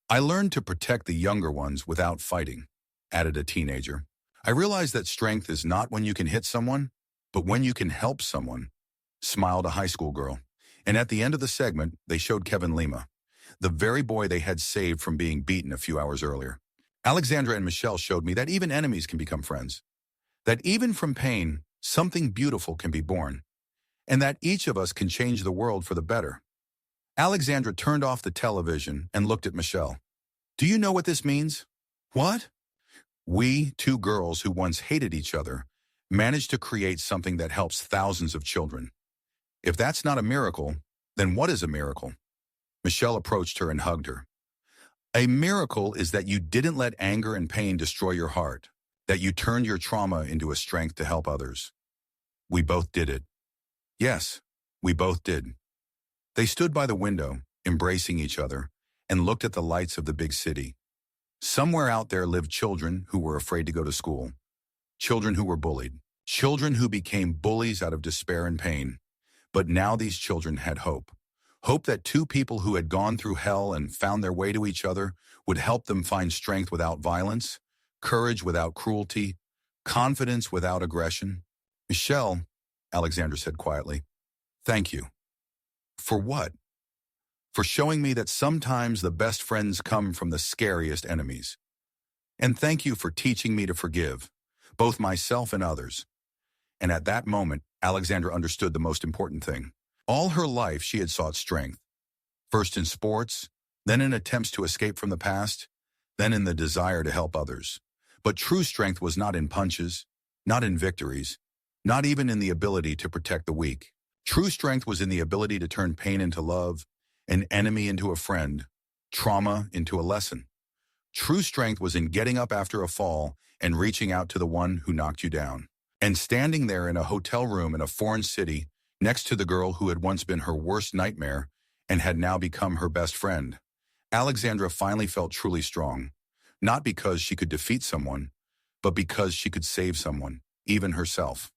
I learned to protect the younger ones without fighting, added a teenager. I realized that strength is not when you can hit someone, but when you can help someone, smiled a high school girl. And at the end of the segment, they showed Kevin Lima, the very boy they had saved from being beaten a few hours earlier. Alexandra and Michelle showed me that even enemies can become friends, that even from pain, something beautiful can be born, and that each of us can change the world for the better. Alexandra turned off the television and looked at Michelle. Do you know what this means? What? We, 2 girls who once hated each other, managed to create something that helps thousands of children. If that's not a miracle, then what is a miracle? Michelle approached her and hugged her. A miracle is that you didn't let anger and pain destroy your heart, that you turned your trauma into a strength to help others. We both did it. Yes, we both did. They stood by the window, embracing each other, and looked at the lights of the big city. Somewhere out there lived children who were afraid to go to school, children who were bullied, children who became bullies out of despair and pain. But now these children had hope. Hope that 2 people who had gone through hell and found their way to each other would help them find strength without violence, courage without cruelty, confidence without aggression. Michelle, Alexandra said quietly, thank you. For what? For showing me that sometimes the best friends come from the scariest enemies. And thank you for teaching me to forgive, both myself and others. And at that moment, Alexandra understood the most important thing. All her life, she had sought strength, first in sports, then in attempts to escape from the past, then in the desire to help others. But true strength was not in punches, not in victories, not even in the ability to protect the weak. True strength was in the ability to turn pain into love, an enemy into a friend, trauma into a lesson. True strength was in getting up after a fall and reaching out to the one who knocked you down. And standing there in a hotel room in a foreign city next to the girl who had once been her worst nightmare and had now become her best friend. Alexandra finally felt truly strong, not because she could defeat someone, but because she could save someone, even herself.